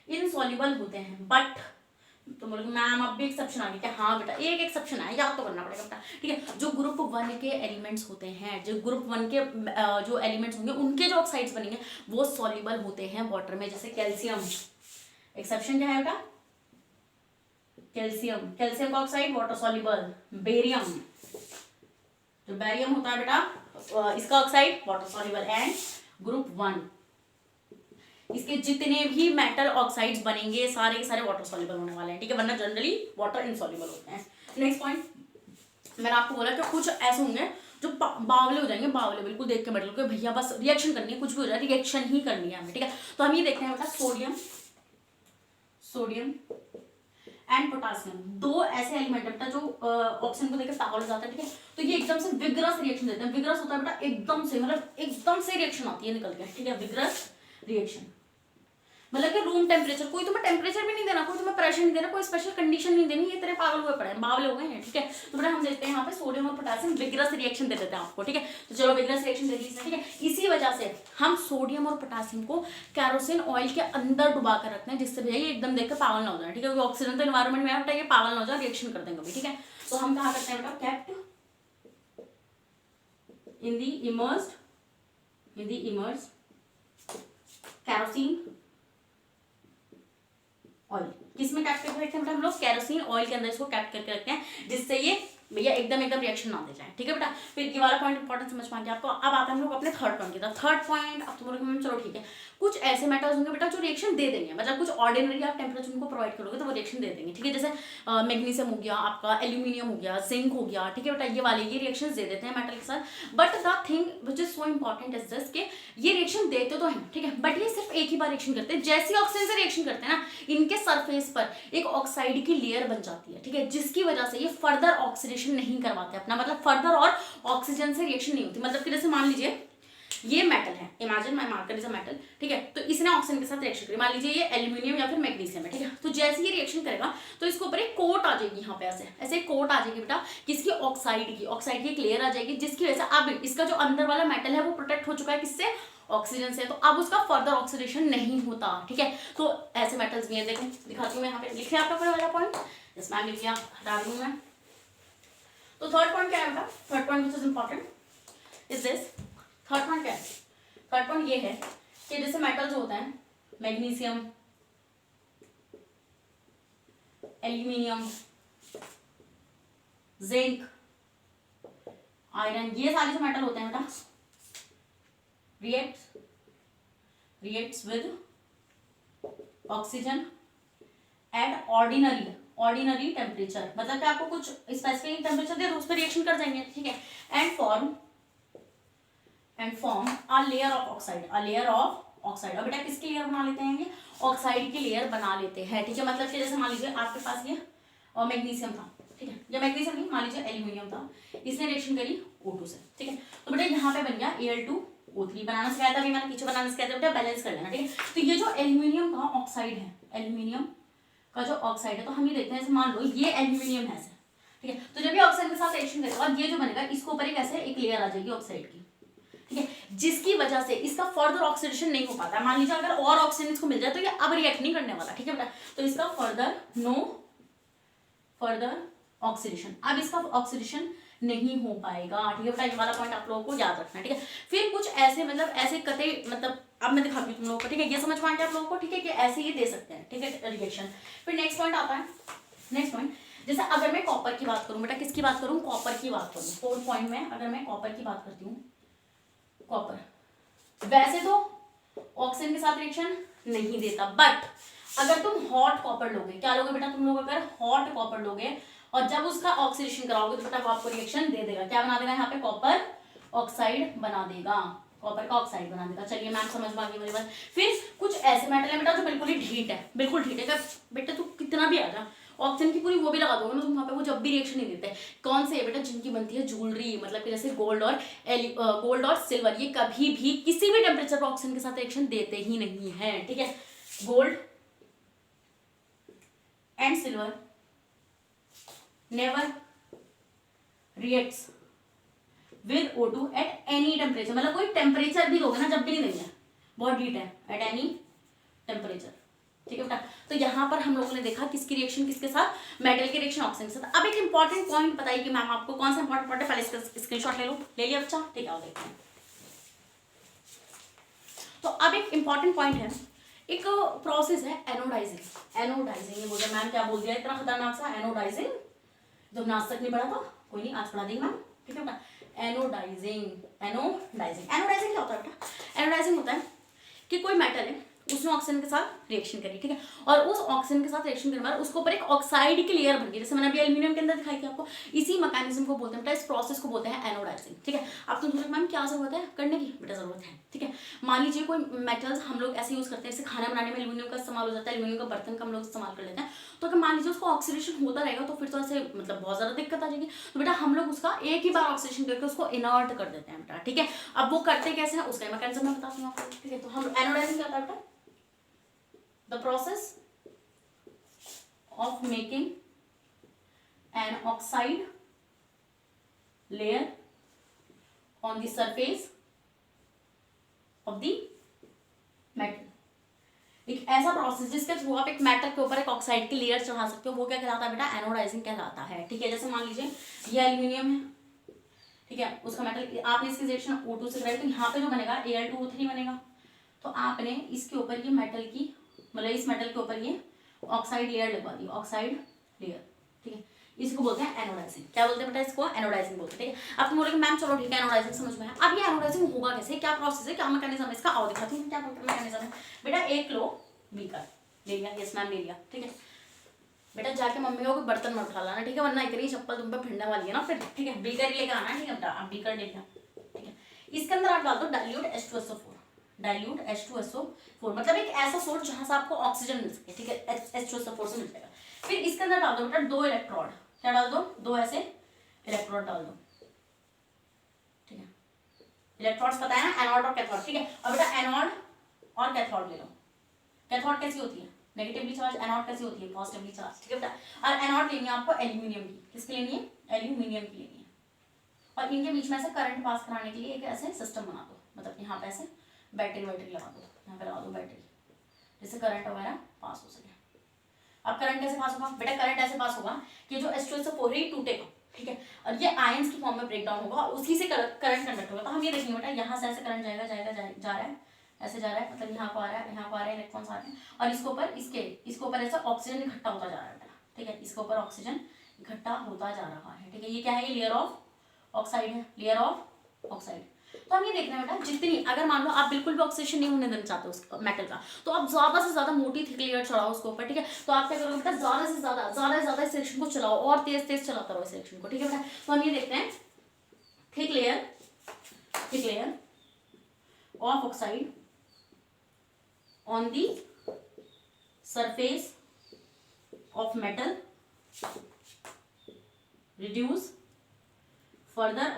ये इनसॉल्युबल होते हैं। बट तो बोलोगे मैम अब भी एक्सेप्शन आ गया क्या, हाँ बेटा एक एक्सेप्शन है, याद तो करना पड़ेगा बेटा, ठीक है। जो ग्रुप 1 के एलिमेंट्स होते हैं, जो ग्रुप 1 के जो एलिमेंट्स होंगे उनके जो ऑक्साइड्स बनेंगे वो सॉल्युबल होते हैं वाटर में। जैसे कैल्शियम, एक्सेप्शन क्या है बेटा, कैल्शियम का ऑक्साइड वाटर सॉल्युबल। बेरियम, जो बेरियम होता है बेटा इसका oxide water soluble. And group 1 इसके जितने भी मेटल ऑक्साइड्स बनेंगे सारे के सारे वाटर सॉल्युबल होने वाले हैं, ठीक है, वरना जनरली वाटर इनसॉल्युबल होते हैं। नेक्स्ट पॉइंट मैंने आपको बोला कि कुछ ऐसे होंगे जो बावले हो जाएंगे, बावले बिल्कुल देख के मेटल को भैया बस रिएक्शन करनी है, कुछ भी हो जाए रिएक्शन ही करनी है हमें, ठीक है। तो हम ये देखते हैं बेटा सोडियम एंड पोटासियम, 2 ऐसे एलिमेंट बेटा जो ऑक्सीजन को देखकर पागल हो जाता है, ठीक है। तो ये एकदम से विग्रस रिएक्शन देते हैं। विग्रस होता है बेटा एकदम से, मतलब एकदम से रिएक्शन आती है निकल के, ठीक है, विग्रस रिएक्शन। मतलब कि रूम टेम्परेचर, कोई तुम्हें टेम्परेचर भी नहीं देना, कोई तुम्हें प्रेशर नहीं देना, कोई स्पेशल कंडीशन नहीं देनी, ये तेरे पागल हुए पड़े हैं, बावले हो गए हैं, ठीक है। तो बेटा हम देखते हैं यहाँ पे सोडियम और पोटेशियम विग्रस रिएक्शन दे देते हैं आपको, ठीक है। तो चलो विग्रस रिएक्शन दे दीजिए, ठीक है। इसी वजह से हम सोडियम और पोटेशियम को कैरोसिन ऑयल के अंदर डुबा कर रखते हैं, जिससे भैया ये एकदम देखकर पागल ना हो जाए, ठीक है, क्योंकि ऑक्सीजन तो एनवायरमेंट में है, ये पागल ना हो जाए, रिएक्शन कर देंगे भी, ठीक है। तो हम कहा करते हैं बेटा kept in the immersed kerosene oil. किसमें कैप्ट करके रखते हैं बेटा, हम लोग कैरोसिन ऑयल के अंदर इसको कैप्ट करके रखते हैं, जिससे ये भैया एकदम रिएक्शन ना दे जाए, ठीक है बेटा। फिर ये वाला पॉइंट इंपॉर्टेंट समझ में आ गया आपको। अब आते हैं हम लोग अपने थर्ड पॉइंट की तरफ। थर्ड पॉइंट अब तुम लोग मैम चलो ठीक है, कुछ ऐसे मेटल्स होंगे बेटा जो रिएक्शन दे देंगे, मतलब कुछ ऑर्डिनरी आप टेम्परेचर उनको प्रोवाइड करोगे तो वो रिएक्शन दे देंगे, ठीक है। जैसे मैग्नीशियम हो गया आपका, एल्यूमिनियम हो गया, जिंक हो गया, ठीक है बेटा, ये वाले ये रिएक्शन दे देते हैं मेटल के साथ। But the thing which is so important is this कि ये रिएक्शन देते तो हैं, ठीक है, बट ये सिर्फ एक ही बार रिएक्शन करते हैं। जैसे ऑक्सीजन से रिएक्शन करते हैं ना, इनके सरफेस पर एक ऑक्साइड की लेयर बन जाती है, ठीक है, जिसकी वजह से ये फर्दर ऑक्सीडेशन नहीं करवाते अपना, मतलब फर्दर और ऑक्सीजन से रिएक्शन नहीं होती। मतलब कि जैसे मान लीजिए ये मेटल है, imagine my marker is a metal, ठीक है। तो इसने ऑक्सीजन के साथ रिएक्शन करी, मान लीजिए ये एल्यूमिनियम या फिर मैग्नीशियम है, ठीक है। तो जैसे ये रिएक्शन करेगा तो इसके ऊपर एक कोट आ जाएगी, यहाँ पे ऐसे ऐसे एक कोट आ जाएगी बेटा, किसकी, ऑक्साइड की एक लेयर आ जाएगी, जिसकी वजह से अब इसका जो अंदर वाला मेटल है वो प्रोटेक्ट हो चुका है किससे, ऑक्सीजन से। तो अब उसका फर्दर ऑक्सीडेशन नहीं होता, ठीक है। तो ऐसे मेटल्स भी है, देखो दिखाती हूँ मैं, यहाँ पे लिखे आपका पूरा वाला पॉइंट, इस मैम लिख लिया, हटा दूँ मैं। तो थर्ड पॉइंट क्या है बेटा, third point which is important is this, third point क्या है, थर्ड पॉइंट ये है कि जैसे मेटल्स होते हैं मैग्नीशियम, एल्यूमिनियम, जिंक, आयरन, ये सारे जो मेटल होते हैं बेटा reacts with oxygen at ordinary temperature, मतलब कि आपको कुछ स्पेसिफिक टेम्परेचर दे तो उस पर रिएक्शन कर जाएंगे, ठीक है। And form a layer of oxide, और बेटा किसकी लेयर बना लेते हैं, ये ऑक्साइड की लेयर बना लेते हैं, ठीक है। मतलब कि जैसे मान लीजिए आपके पास ये और मैग्नीशियम था, ठीक है, या मैग्नीशियम नहीं, मान लीजिए एल्यूमिनियम था, इसने रिएक्शन करी O2 से, ठीक है। तो बेटा यहाँ पे बन गया Al2O3, बनाना सिखाया था अभी मैंने, पीछे बनाना सिखाया था बेटा, बैलेंस कर लेना, ठीक है। तो ये जो एल्यूमिनियम का ऑक्साइड है, एल्यूमिनियम का जो ऑक्साइड है, तो हम ये देखते हैं, जैसे मान लो ये एल्यूमिनियम है, ठीक है। तो जब ये ऑक्साइड के साथ रिएक्शन करेगा और ये जो बनेगा, इसके ऊपर एक ऐसे एक लेयर आ जाएगी ऑक्साइड की, ठीक है, जिसकी वजह से इसका फर्दर ऑक्सीडेशन नहीं हो पाता। मान लीजिए अगर और ऑक्सीजन इसको मिल जाए तो ये अब रिएक्ट नहीं करने वाला, ठीक है बेटा। तो इसका फर्दर ऑक्सीडेशन, अब इसका ऑक्सीडेशन नहीं हो पाएगा, ठीक है बेटा। ये वाला पॉइंट आप लोगों को याद रखना है, ठीक है। फिर कुछ ऐसे मतलब ऐसे कते, मतलब अब मैं दिखाती हूँ तुम लोगों को, ठीक है, ये समझ में आ गया आप लोगों को, ठीक है, कि ऐसे ही दे सकते हैं, ठीक है, रिएक्शन। फिर नेक्स्ट पॉइंट आता है, नेक्स्ट पॉइंट, जैसे अगर मैं कॉपर की बात करूँ बेटा, किसकी बात करूँ, कॉपर की बात करूँ, फोर्थ पॉइंट में अगर मैं कॉपर की बात करती हूँ, कॉपर वैसे तो ऑक्सीजन के साथ रिएक्शन नहीं देता, बट अगर तुम हॉट कॉपर लोगे, क्या लोगे बेटा तुम लोग, अगर हॉट कॉपर लोगे और जब उसका ऑक्सीडेशन कराओगे तो बेटा वो आपको रिएक्शन दे देगा, क्या बना देगा, यहाँ पे कॉपर ऑक्साइड बना देगा, कॉपर का ऑक्साइड बना देगा। चलिए मैम समझ में आ गई मेरी बात। फिर कुछ ऐसे मेटल है बेटा जो बिल्कुल ही ढीठ है, बिल्कुल ढीठ है, बेटा तू कितना भी आ जा, ऑक्सीजन की पूरी वो भी लगा दोगे ना तुम वहाँ पे, वो जब भी रिएक्शन नहीं देते। कौन से है बेटा, जिनकी बनती है ज्वेलरी, मतलब कि जैसे गोल्ड और सिल्वर, ये कभी भी किसी भी टेम्परेचर पर ऑक्सीजन के साथ रिएक्शन देते ही नहीं है, ठीक है। Gold and silver never reacts with O2 at any temperature, मतलब कोई टेम्परेचर भी दोगे ना, जब भी नहीं देंगे, बहुत हीट है, at any temperature, ठीक है बेटा। तो यहाँ पर हम लोगों ने देखा किसकी रिएक्शन किसके साथ, मेटल की रिएक्शन ऑक्सीजन के साथ। अब एक इंपॉर्टेंट पॉइंट बताइए कि मैम आपको कौन सा इंपॉर्टेंट पॉइंट है, पहले इसका स्क्रीनशॉट ले लो, ले लिया बच्चा, ठीक है, देखते हैं। तो अब एक इंपॉर्टेंट पॉइंट है, एक प्रोसेस है एनोडाइजिंग, ये बोल मैम क्या बोल दिया इतना खतरनाक सा, एनोडाइजिंग, जब आज तक नहीं पढ़ा था, कोई नहीं, आज पढ़ा देंगे मैम, ठीक है बेटा। एनोडाइजिंग क्या होता है बेटा, एनोडाइजिंग होता है कि कोई मेटल है, उसने ऑक्सीजन के साथ रिएक्शन करी, ठीक है, और उस ऑक्सीजन के साथ रिएक्शन करने के बाद उसके ऊपर एक ऑक्साइड की लेयर बन गई, जैसे मैंने अभी एल्यूमिनियम के अंदर दिखाई थी आपको। इसी मैकेनिज्म को बोलते हैं बेटा, इस प्रोसेस को बोलते हैं एनोडाइजिंग, ठीक है। अब तुम सोचो मैम क्या जरूरत है करने की, बेटा जरूरत है, ठीक है। मान लीजिए कोई मेटल्स हम लोग ऐसे यूज करते हैं, जैसे खाना बनाने में एल्यूमिनियम का इस्तेमाल हो जाता है, एल्यूमिनियम का बर्तन का हम लोग इस्तेमाल कर लेते हैं, तो अगर मान लीजिए उसको ऑक्सीडेशन होता रहेगा तो फिर तो ऐसे मतलब बहुत ज्यादा दिक्कत आ जाएगी। तो बेटा हम लोग उसका एक ही बार ऑक्सीडेशन करके उसको इनर्ट कर देते हैं बेटा, ठीक है। अब वो करते कैसे हैं उसका मैकेनिज्म मैं बताती हूँ आपको, ठीक है। तो हम एनोडाइजिंग क्या होता है बेटा, the process of making an oxide layer on the surface of the metal, एक ऐसा प्रोसेस जिसके थ्रू आप एक मेटल के ऊपर एक ऑक्साइड की लेयर चढ़ा सकते हो, वो क्या कहलाता है बेटा, एनोडाइजिंग कहलाता है, ठीक है। जैसे मान लीजिए ये एल्यूमिनियम है, ठीक है, उसका मेटल आपने इसकी रिएक्शन O2 से कराई, तो यहाँ पे जो बनेगा Al2O3 बनेगा। तो आपने इसके ऊपर ये मेटल की, मतलब इस मेटल के ऊपर ये ऑक्साइड लेयर लगवा दी, ऑक्साइड लेयर, ठीक है। इसको बोलते हैं एनोडाइजिंग, क्या बोलते हैं बेटा, इसको एनोडाइजिंग बोलते हैं, ठीक है। अब तुम बोलोगे मैम चलो ठीक है एनोडाइजिंग समझ में है, अब ये एनोडाइजिंग होगा कैसे, क्या प्रोसेस है, क्या मैकेनिज्म है इसका, आओ दिखाती हूँ क्या मैकेनिज्म है। बेटा एक लो बीकर ले लिया, यस मैम ले लिया, ठीक है। बेटा जाके मम्मी को बर्तन में उठा लाना, ठीक है, वरना इतनी चप्पल तुम पे फिरने वाली है ना फिर, ठीक है। बीकर ही लेकर आना, ठीक है बेटा, आप बीकर ले लिया, ठीक है। इसके अंदर आप डाल दो डाइल्यूट H2SO4, मतलब एक ऐसा सोर्स जहां से आपको ऑक्सीजन मिल सके, ठीक है, H2SO4 से मिल जाएगा। फिर इसके अंदर डाल दो बेटा 2 इलेक्ट्रोड, क्या डाल दो, 2 ऐसे इलेक्ट्रोड डाल दो, ठीक है, इलेक्ट्रोड्स पता है ना, एनोड और कैथोड, ठीक है। और बेटा एनोड और कैथोड ले लो। कैथोड कैसी होती है, नेगेटिवली चार्ज, एनोड कैसी होती है, पॉजिटिवली चार्ज, ठीक है बेटा। और एनोड लेनी है आपको एल्यूमिनियम की, किसकी लेनी है, एल्यूमिनियम की लेनी है। और इनके बीच में ऐसे करंट पास कराने के लिए एक ऐसे सिस्टम बना दो, मतलब यहाँ पे ऐसे बैटरी लगा दो, यहाँ पे लगा दो बैटरी, जिससे करंट वगैरह पास हो सके। अब करंट कैसे पास होगा बेटा, करंट ऐसे पास होगा कि जो H2SO4 है टूटेगा, ठीक है, और ये आयंस की फॉर्म में ब्रेक डाउन होगा, उसी से करंट कंडक्ट होगा। तो हम ये देखेंगे बेटा, यहाँ से ऐसे करंट जाएगा जाएगा जा रहा है, ऐसे जा रहा है, मतलब यहाँ को आ रहा है, यहाँ को आ रहा है, इलेक्ट्रॉन्स आ रहे हैं, और इसके ऊपर ऐसा ऑक्सीजन इकट्ठा होता जा रहा है बेटा, ठीक है, इसके ऊपर ऑक्सीजन इकट्ठा होता जा रहा है, ठीक है। ये क्या है, ये लेयर ऑफ ऑक्साइड है, लेयर ऑफ ऑक्साइड। तो हम ये देख रहे हैं बेटा, जितनी अगर मान लो आप बिल्कुल भी ऑक्सीडेशन नहीं होने देना चाहते उस मेटल का, तो आप ज्यादा से ज्यादा मोटी थिक लेयर चढ़ाओ उसके ऊपर, ठीक है। तो आप क्या करोगे बेटा, ज्यादा से ज्यादा इस रिएक्शन को चलाओ, और तेज तेज चलाता रहो इस रिएक्शन को, ठीक है बेटा। तो हम ये देखते हैं, thick layer of oxide on the surface of metal reduce further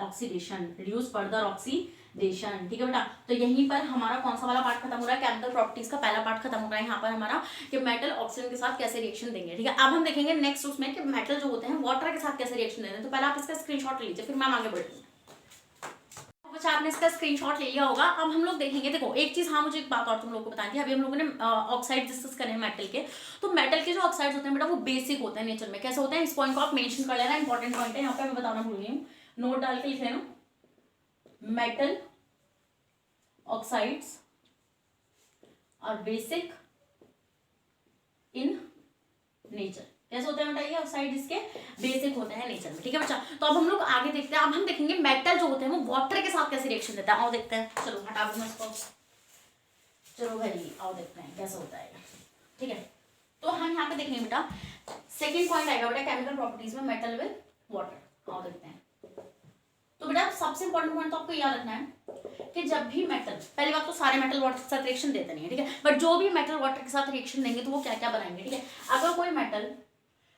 oxidation, ठीक है बेटा। तो यहीं पर हमारा कौन सा वाला पार्ट खत्म हो रहा है, केमिकल प्रॉपर्टीज का पहला पार्ट खत्म हो रहा है यहाँ पर हमारा, कि मेटल ऑक्सीजन के साथ कैसे रिएक्शन देंगे, ठीक है। अब हम देखेंगे नेक्स्ट उसमें कि मेटल जो होते हैं वाटर के साथ कैसे रिएक्शन देते हैं। तो पहले आप इसका स्क्रीनशॉट ले लीजिए, फिर मैं आगे बढ़ूंगी। कुछ आपने इसका स्क्रीनशॉट ले लिया होगा। अब हम लोग देखेंगे, देखो एक चीज, हाँ मुझे एक बात और तुम लोगों को बतानी थी। अभी हम लोगों ने ऑक्साइड डिस्कस करे हैं मेटल के, तो मेटल के जो ऑक्साइड्स होते हैं बेटा वो बेसिक होते हैं नेचर में। कैसे होते हैं, इस पॉइंट को आप मेंशन कर लेना, इंपॉर्टेंट पॉइंट है, यहाँ पे मैं बताना भूल गई हूँ, नोट डाल के लिख लेना। Metal oxides are basic in nature. कैसे होते हैं बेटा ये ऑक्साइड, इसके बेसिक होते हैं नेचर में, ठीक है बच्चा। तो अब हम लोग आगे देखते हैं, अब हम देखेंगे मेटल जो होते हैं वो वाटर के साथ कैसे रिएक्शन देता है। आओ देखते हैं, चलो हटा दूंगा इसको, चलो भाई आओ देखते हैं कैसे होता है, ठीक है। तो हम यहाँ पे देखेंगे बेटा, सेकेंड पॉइंट आएगा बेटा केमिकल प्रॉपर्टीज में मेटल विद वाटर। आओ देखते हैं। तो बेटा सबसे इंपॉर्टेंट पॉइंट तो आपको याद रखना है कि जब भी मेटल, पहली बात तो सारे मेटल वाटर के साथ रिएक्शन देते नहीं है, ठीक है, बट जो भी मेटल वाटर के साथ रिएक्शन देंगे तो वो क्या क्या बनाएंगे, ठीक है। अगर कोई मेटल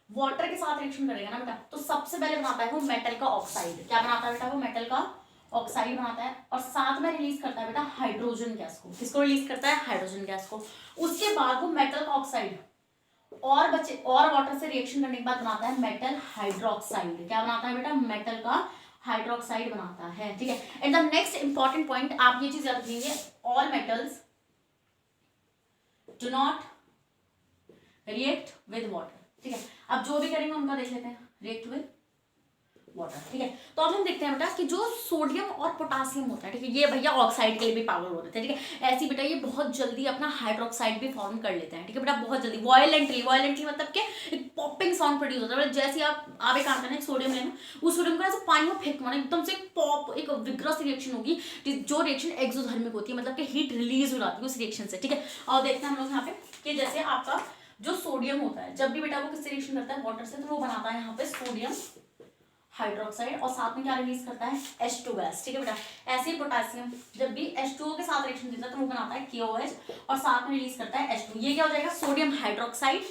वाटर के साथ रिएक्शन करेगा ना बेटा, तो सबसे पहले बनाता है वो मेटल का ऑक्साइड। क्या बनाता है बेटा, वो मेटल का ऑक्साइड बनाता है, और साथ में रिलीज करता है बेटा हाइड्रोजन गैस को। किसको रिलीज करता है, हाइड्रोजन गैस को। उसके बाद वो मेटल का ऑक्साइड और वाटर से रिएक्शन करने के बाद बनाता है मेटल हाइड्रोक्साइड। क्या बनाता है बेटा, मेटल का हाइड्रोक्साइड बनाता है, ठीक है। And the next important point, आप ये चीज याद रखेंगे, all metals do not react with water, ठीक है। अब जो भी करेंगे उनका देख लेते हैं, रिएक्ट विद वाटर, ठीक है। तो अब हम देखते हैं बेटा कि जो सोडियम और पोटासियम होता है, ठीक है, ये भैया ऑक्साइड के लिए भी पागल हो रहे थे, ठीक है। ऐसी बेटा ये बहुत जल्दी अपना हाइड्रोक्साइड भी फॉर्म कर लेते हैं, ठीक है बेटा, बहुत जल्दी, वायलेंटली मतलब कि एक पॉपिंग साउंड प्रोड्यूस होता है। जैसे आप एक काम करना, सोडियम लेना, उस सोडियम को ऐसे पानी में फेंकना, एकदम से पॉप, एक विग्रस रिएक्शन होगी, जो रिएक्शन एक्सोथर्मिक होती है, मतलब कि हीट रिलीज हो जाती है उस रिएक्शन से, ठीक है। और देखते हैं हम लोग यहाँ पे कि जैसे आपका जो सोडियम होता है, जब भी बेटा वो किससे रिएक्शन करता है, वाटर से, तो वो बनाता है यहाँ पे सोडियम हाइड्रोक्साइड, और साथ में क्या रिलीज करता है, H2 गैस, ठीक है बेटा। ऐसे ही पोटेशियम जब भी H2O के साथ रिएक्शन देता है तो वो बनाता है KOH, और साथ में रिलीज करता है H2। ये क्या हो जाएगा, सोडियम हाइड्रोक्साइड,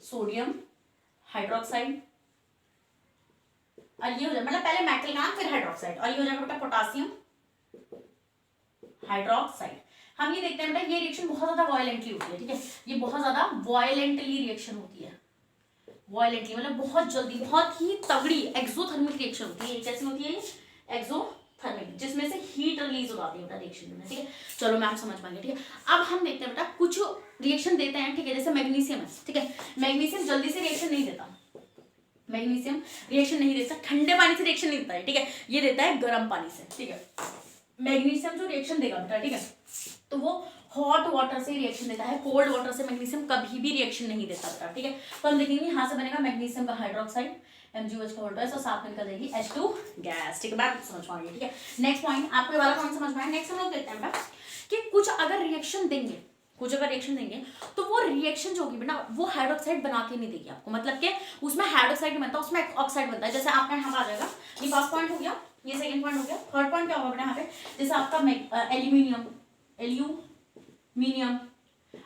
और ये हो जाएगा, मतलब पहले मेटल का फिर हाइड्रोक्साइड, और ये हो जाएगा बेटा पोटेशियम हाइड्रोक्साइड। हम ये देखते हैं बेटा, ये रिएक्शन बहुत ज्यादा वायलेंटली होती है, ठीक है, ये बहुत ज्यादा वायलेंटली रिएक्शन होती है, वायलेंटली मतलब बहुत जल्दी, बहुत ही तगड़ी एक्सोथर्मिक रिएक्शन होती है। कैसी होती है, एक्सोथर्मिक, जिसमें से हीट रिलीज हो जाती है बेटा रिएक्शन में, ठीक है। चलो मैम समझ पाएंगे, ठीक है। अब हम देखते हैं बेटा कुछ रिएक्शन देते हैं, ठीक है, जैसे मैग्नीशियम है, ठीक है। मैग्नीशियम जल्दी से रिएक्शन नहीं देता, ठंडे पानी से रिएक्शन नहीं देता है, ठीक है, ये देता है गर्म पानी से, ठीक है। मैग्नीशियम जो रिएक्शन देगा बेटा, ठीक है, तो वो हॉट वाटर से रिएक्शन देता है, कोल्ड वाटर से मैग्नीशियम कभी भी रिएक्शन नहीं देता बेटा, ठीक है। तो हम देखेंगे यहाँ से बनेगा मैग्नीशियम का हाइड्रोक्साइड, MgOH का वोल्टेज, और साथ में निकल जाएगी H2 गैस, ठीक है। बात समझ पाएंगे, ठीक है। नेक्स्ट पॉइंट, आपको ये वाला पॉइंट समझ में आया। नेक्स्ट हम लोग देखते हैं बेटा कि कुछ अगर रिएक्शन देंगे तो वो रिएक्शन जो होगी बेटा वो हाइड्रोक्साइड बना के नहीं देगी आपको, मतलब कि उसमें हाइड्रोक्साइड बनता है, उसमें ऑक्साइड बनता है। जैसे आपका यहाँ आ जाएगा, ये फर्स्ट पॉइंट हो गया, ये सेकंड पॉइंट हो गया, थर्ड पॉइंट क्या होगा बेटा यहाँ पे, जैसे आपका एल्यूमिनियम,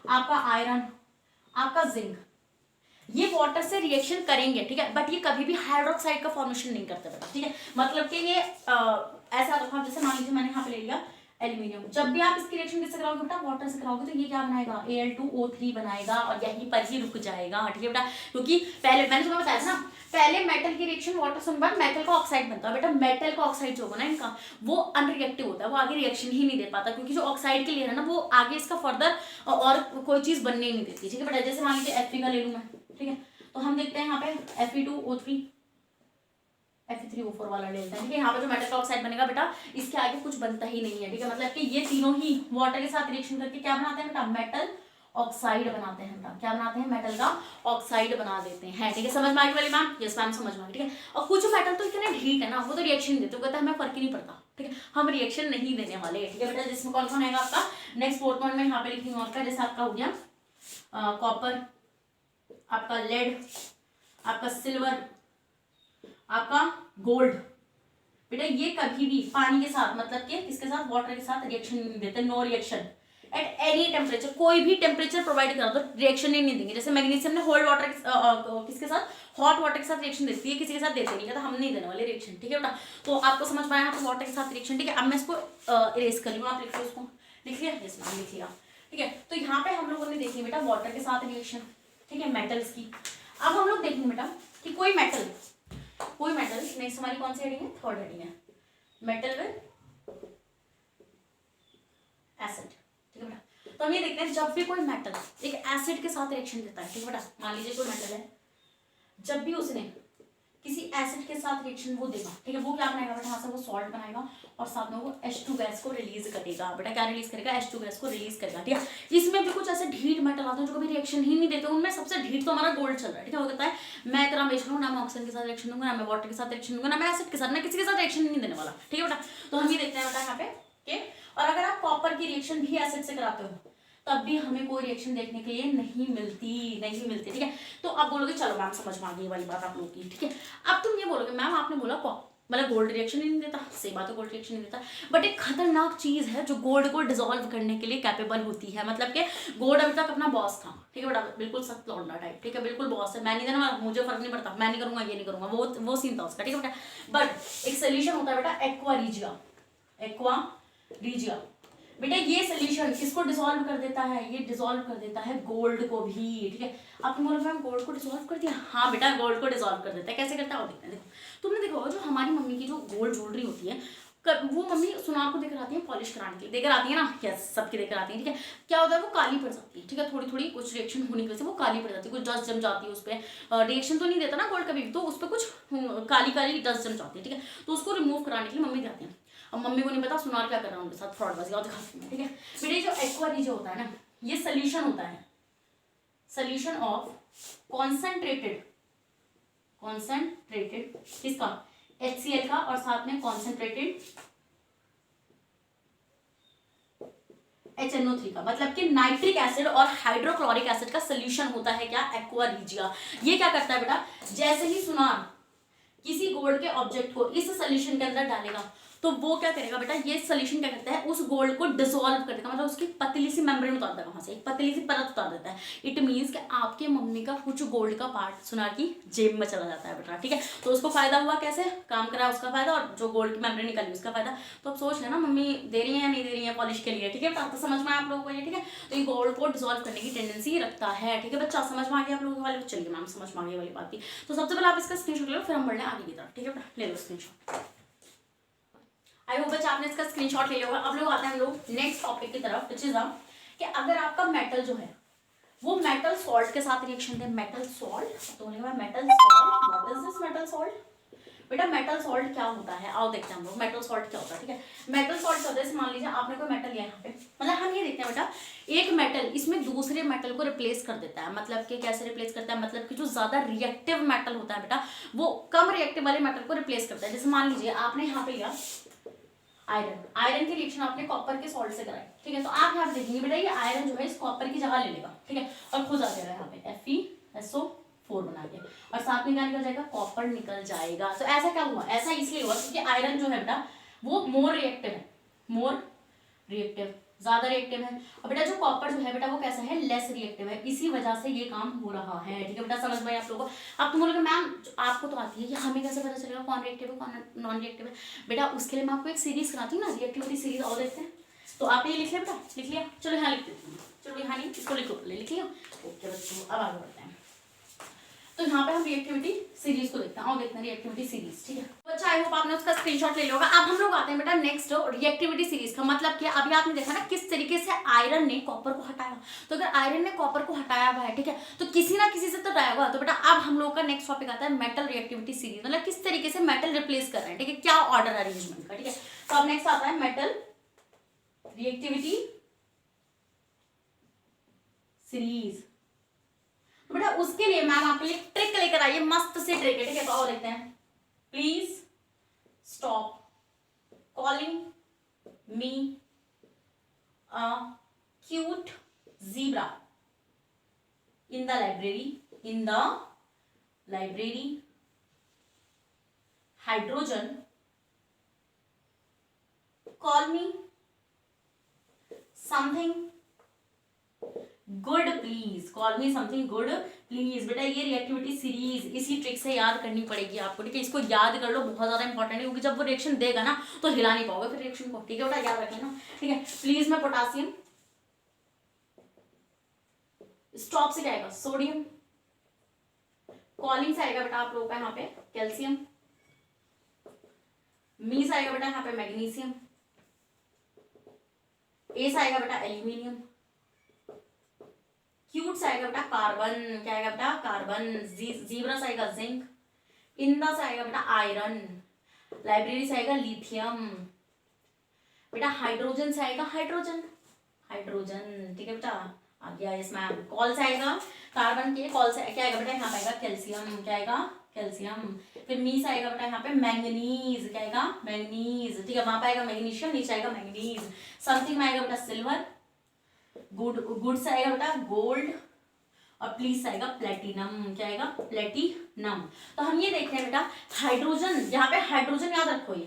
आपका आयरन, आपका जिंक, ये वाटर से रिएक्शन करेंगे, ठीक है, बट ये कभी भी हाइड्रोक्साइड का फॉर्मेशन नहीं करते बेटा, ठीक है। मतलब कि ये ऐसा रखा, जैसे मान लीजिए मैंने यहाँ पे एल्यूमिनियम। जब भी आप इसकी रिएक्शन किससे कराओगे बेटा, वाटर से कराओगे, तो ये क्या बनाएगा, Al2O3 बनाएगा और यहीं पर ही रुक जाएगा, ठीक है बेटा। क्योंकि पहले मैंने तुम्हें बताया था ना, पहले मेटल की रिएक्शन वाटर से बाद मेटल का ऑक्साइड बनता है बेटा। मेटल का ऑक्साइड जो होगा ना इनका, वो अनरिएक्टिव होता है, वो आगे रिएक्शन ही नहीं दे पाता, क्योंकि जो ऑक्साइड के लिए है ना, वो आगे इसका फर्दर और कोई चीज बनने ही नहीं देती, ठीक है बेटा। जैसे मान लीजिए Fe का ले लूँ मैं, ठीक है, तो हम देखते हैं यहाँ पे Fe2O3 Fe3O4 वाला ले लेते हैं, ठीक है। यहाँ पे जो मेटल का ऑक्साइड बनेगा बेटा, इसके आगे कुछ बनता ही नहीं है, ठीक है। मतलब कि ये तीनों ही वाटर के साथ रिएक्शन करके क्या बनाते हैं बेटा, मेटल ऑक्साइड बनाते हैं बेटा। क्या बनाते हैं, मेटल का ऑक्साइड बना देते हैं, ठीक है। समझ में आ गई वाली मैम? यस मैम समझ में आ गई, ठीक है। और कुछ मेटल तो इतने ढीठ है ना, वो तो रिएक्शन नहीं देते, कहता है हमें फर्क ही नहीं पड़ता, ठीक है, हम रिएक्शन नहीं देने वाले, ठीक है बेटा। जिसमें कौन कौन आएगा आपका, नेक्स्ट 4 पॉइंट में यहाँ पे लिखी और का, जैसे आपका हो गया कॉपर, आपका लेड, आपका सिल्वर, आपका गोल्ड। बेटा ये कभी भी पानी के साथ, मतलब कि किसके साथ, वाटर के साथ रिएक्शन नहीं देते, no reaction at any temperature. कोई भी टेम्परेचर प्रोवाइड करा तो रिएक्शन ही नहीं देंगे। जैसे मैग्नीशियम ने होल्ड वाटर किसके साथ, हॉट वाटर के साथ रिएक्शन देती है, किसी के साथ देते नहीं है, तो हम नहीं देने वाले रिएक्शन, ठीक है बेटा। तो आपको समझ पाया तो वाटर के साथ रिएक्शन, ठीक है। अब मैं इसको इरेज कर लूँ, आप लिखिए उसको, लिख लिया, यस मैम लिख लिया, ठीक है। तो यहाँ पे हम लोगों ने देखी बेटा वाटर के साथ रिएक्शन, ठीक है, मेटल्स की। अब हम लोग देखेंगे बेटा कि कोई मेटल नेक्स्ट हमारी कौन सी हेडिंग है, थर्ड हेडिंग है, मेटल विद एसिड, ठीक है बेटा। तो हम ये देखते हैं जब भी कोई मेटल एक एसिड के साथ रिएक्शन देता है, ठीक है बेटा, मान लीजिए कोई मेटल है, जब भी उसने किसी एसिड के साथ रिएक्शन वो देगा, ठीक है, वो क्या बनाएगा बेटा, यहाँ से वो सॉल्ट बनाएगा और साथ में वो H2 गैस को रिलीज करेगा बेटा। क्या रिलीज करेगा, H2 गैस को रिलीज करेगा, ठीक है। इसमें भी कुछ ऐसे ढीठ मेटल आते हैं जो कभी रिएक्शन ही नहीं देते। उनमें सबसे ढीठ तो हमारा गोल्ड चल रहा है, ठीक है। वो कहता है मैं इतना बेच रहा हूँ, ना मैं ऑक्सीजन के साथ रिएक्शन दूंगा, ना मैं वाटर के साथ रिएक्शन दूंगा, ना मैं एसिड के साथ, ना किसी के साथ रिएक्शन नहीं देने वाला, ठीक है बेटा। तो हम ये देखते हैं बेटा यहाँ पे, और अगर आप कॉपर की रिएक्शन भी एसिड से कराते हो तब भी हमें कोई रिएक्शन देखने के लिए नहीं मिलती, ठीक है। तो आप बोलोगे चलो मैम समझ में आ गई वाली बात आप लोगों की, ठीक है। अब तुम ये बोलोगे मैम आपने बोला मतलब गोल्ड रिएक्शन ही नहीं देता, सही बात है, गोल्ड रिएक्शन नहीं देता, बट एक खतरनाक चीज है जो गोल्ड को डिसॉल्व करने के लिए कैपेबल होती है। मतलब कि गोल्ड अभी तक अपना बॉस था, ठीक है बेटा, बिल्कुल सख्त लौंडा टाइप, ठीक है, बिल्कुल बॉस है, मैं नहीं देना, मुझे फर्क नहीं पड़ता, मैं नहीं करूंगा, ये नहीं करूंगा, वो सीन था उसका, ठीक है बेटा। बट एक सोल्यूशन होता है बेटा एक्वा रीजिया बेटा। ये सोल्यूशन किसको डिसॉल्व कर देता है, ये डिसॉल्व कर देता है गोल्ड को भी, ठीक है। आप बोलोगे मैम गोल्ड को डिसॉल्व कर दिया, हाँ बेटा गोल्ड को डिसॉल्व कर देता है। कैसे करता है वो देखते हैं। देखो तुमने देखा होगा जो हमारी मम्मी की जो गोल्ड ज्वेलरी होती है, वो मम्मी सुनार को देकर आती है पॉलिश कराने के लिए, देकर आती है ना, यस सबकी देकर आती है, ठीक है। क्या होता है वो काली पड़ जाती है, ठीक है, थोड़ी थोड़ी कुछ रिएक्शन होने की वजह से वो काली पड़ जाती है, कुछ डस्ट जम जाती है उस पर, रिएक्शन तो नहीं देता ना गोल्ड कभी, तो उस पर कुछ काली काली डस्ट जम जाती है, ठीक है। तो उसको रिमूव कराने के लिए मम्मी जाती है। अब मम्मी को नहीं पता सुनार क्या कर रहा है उनके साथ, फ्रॉडबाजी और दिखाती है, ठीक है। बेटे जो एक्वा रीजिया होता है ना, ये सोल्यूशन होता है, सोल्यूशन ऑफ कॉन्सेंट्रेटेड किसका, HCl का, और साथ में कॉन्सेंट्रेटेड HNO3 का, मतलब कि नाइट्रिक एसिड और हाइड्रोक्लोरिक एसिड का सोल्यूशन होता है क्या, एक्वा रीजिया। ये क्या करता है बेटा, जैसे ही सुनार किसी गोल्ड के ऑब्जेक्ट को इस सोल्यूशन के अंदर डालेगा तो वो क्या करेगा बेटा, ये सोल्यूशन क्या करता है, उस गोल्ड को डिसॉल्व कर देगा, मतलब उसकी पतली सी मेम्ब्रेन उतार देगा, वहां से एक पतली सी परत उतार देता है। इट मीन्स कि आपके मम्मी का कुछ गोल्ड का पार्ट सुनार की जेब में चला जाता है बेटा, ठीक है। तो उसको फायदा हुआ, कैसे काम करा उसका फायदा, और जो गोल्ड की मेम्ब्रेन निकाली उसका फायदा। तो अब सोच लेना मम्मी दे रही है या नहीं दे रही है पॉलिश के लिए, ठीक है बेटा। तो समझ में आप लोगों को ये, ठीक है। तो ये गोल्ड को डिसॉल्व करने की टेंडेंसी रखता है, ठीक है बच्चा, समझ में आ गया आप लोगों वाले, चलिए मैम समझ में आ गई वाली बात थी। तो सबसे पहले आप इसका स्क्रीनशॉट ले लो, फिर हम बढ़ने आगे की तरफ, ठीक है बेटा, ले लो स्क्रीनशॉट। आई होप बच्चा आपने इसका स्क्रीनशॉट ले लिया होगा। अब लोग आते हैं हम लोग नेक्स्ट टॉपिक की तरफ, विच इज कि अगर आपका मेटल जो है वो मेटल सॉल्ट के साथ रिएक्शन दे, मेटल सॉल्ट, तो metal salt, what is this metal salt बेटा। मेटल सॉल्ट क्या होता है, आओ देखते हैं हम लोग मेटल सॉल्ट क्या होता है, ठीक है। मेटल सॉल्ट क्या होता है, मान लीजिए आपने कोई मेटल लिया यहाँ पे, मतलब हम ये देखते हैं बेटा, एक मेटल इसमें दूसरे मेटल को रिप्लेस कर देता है। मतलब कि कैसे रिप्लेस करता है, मतलब कि जो ज्यादा रिएक्टिव मेटल होता है बेटा, वो कम रिएक्टिव वाले मेटल को रिप्लेस करता है। जैसे मान लीजिए आपने यहाँ पे लिया आयरन की रिएक्शन आपने कॉपर के सॉल्ट से कराई, ठीक है। तो आप यहाँ पे देखेंगे बेटा ये आयरन जो है इस कॉपर की जगह ले लेगा, ठीक है, और खुद आ जाएगा यहाँ पे FeSO4 बना के, और साथ में क्या निकल जाएगा, कॉपर निकल जाएगा। तो ऐसा क्या हुआ, ऐसा इसलिए हुआ क्योंकि आयरन जो है बेटा वो मोर रिएक्टिव ज्यादा रिएक्टिव है, और बेटा जो कॉपर जो है बेटा वो कैसा है, लेस रिएक्टिव है। इसी वजह से ये काम हो रहा है, ठीक है बेटा, समझ में आप लोगों को। अब तुम बोलोगे मैम आपको तो आती है, ये हमें कैसे पता चलेगा कौन रिएक्टिव है कौन नॉन रिएक्टिव है। बेटा उसके लिए मैं आपको एक सीरीज कराती हूँ ना, रिएक्टिविटी सीरीज, और देखते हैं तो आप ये लिख लिया बेटा, लिख लिया, चलो यहाँ लिख देती हूँ, चलो यहाँ नहीं, इसको लिखो पहले, लिख लिया। ओके बच्चों, अब आगे बढ़ते हैं। तो यहाँ पे हम रिएक्टिविटी सीरीज को देखते हैं, और देखते हैं रिएक्टिविटी सीरीज, ठीक है बच्चा। आई होप आपने उसका स्क्रीनशॉट ले लिया होगा। अब हम लोग आते हैं बेटा नेक्स्ट रिएक्टिविटी सीरीज का मतलब क्या, अभी आपने देखा ना किस तरीके से आयरन ने कॉपर को हटाया। तो अगर आयरन ने कॉपर को हटाया हुआ है, ठीक है, तो किसी ना किसी से तो हटाया हुआ। तो बेटा अब हम लोग का नेक्स्ट टॉपिक आता है मेटल रिएक्टिविटी सीरीज, मतलब किस तरीके से मेटल रिप्लेस कर रहे हैं, ठीक है, क्या ऑर्डर अरेंजमेंट का, ठीक है। तो अब नेक्स्ट आता है मेटल रिएक्टिविटी सीरीज। तो बेटा उसके लिए मैम आपके लिए ट्रिक लेकर आई है, मस्त सी ट्रिक है, ठीक है। तो और देखते हैं, please stop calling me a cute zebra in the library hydrogen, call me something good please, call me something good please. बेटा ये रिएक्टिविटी सीरीज इसी ट्रिक से याद करनी पड़ेगी आपको, ठीक है। इसको याद कर लो, बहुत ज्यादा इंपॉर्टेंट है, क्योंकि जब वो रिएक्शन देगा ना तो हिला नहीं पाओगे फिर रिएक्शन को, ठीक है बेटा, याद रखें ना, ठीक है। प्लीज में पोटासियम, स्टॉप से क्या आएगा सोडियम, कॉलिंग से आएगा बेटा आप लोगों का यहाँ पे कैल्शियम, मी से आएगा बेटा यहाँ पे मैग्नीशियम, ए से आएगा बेटा एल्यूमिनियम, क्यूट से आएगा बेटा कार्बन, क्या आएगा बेटा कार्बन, जीब्रा से आएगा जिंक, इंदा से आएगा बेटा आयरन, लाइब्रेरी से आएगा लिथियम, बेटा हाइड्रोजन से आएगा हाइड्रोजन, ठीक है बेटा आ गया यस मैम। कॉल से आएगा कार्बन के, कॉल से क्या आएगा बेटा यहाँ पे आएगा कैल्शियम, क्या आएगा कैल्शियम। फिर मी से आएगा बेटा यहाँ पे मैंगनीज, क्या आएगा मैंगनीज, ठीक है, वहां पे आएगा मैग्नीशियम, नीचे आएगा मैंगनीज। समथिंग में आएगा बेटा सिल्वर, गुड से आएगा बेटा गोल्ड, और प्लीज से आएगा प्लेटिनम, क्या आएगा प्लेटिनम। तो हम ये देखते हैं बेटा हाइड्रोजन, यहाँ पे हाइड्रोजन याद रखो ये,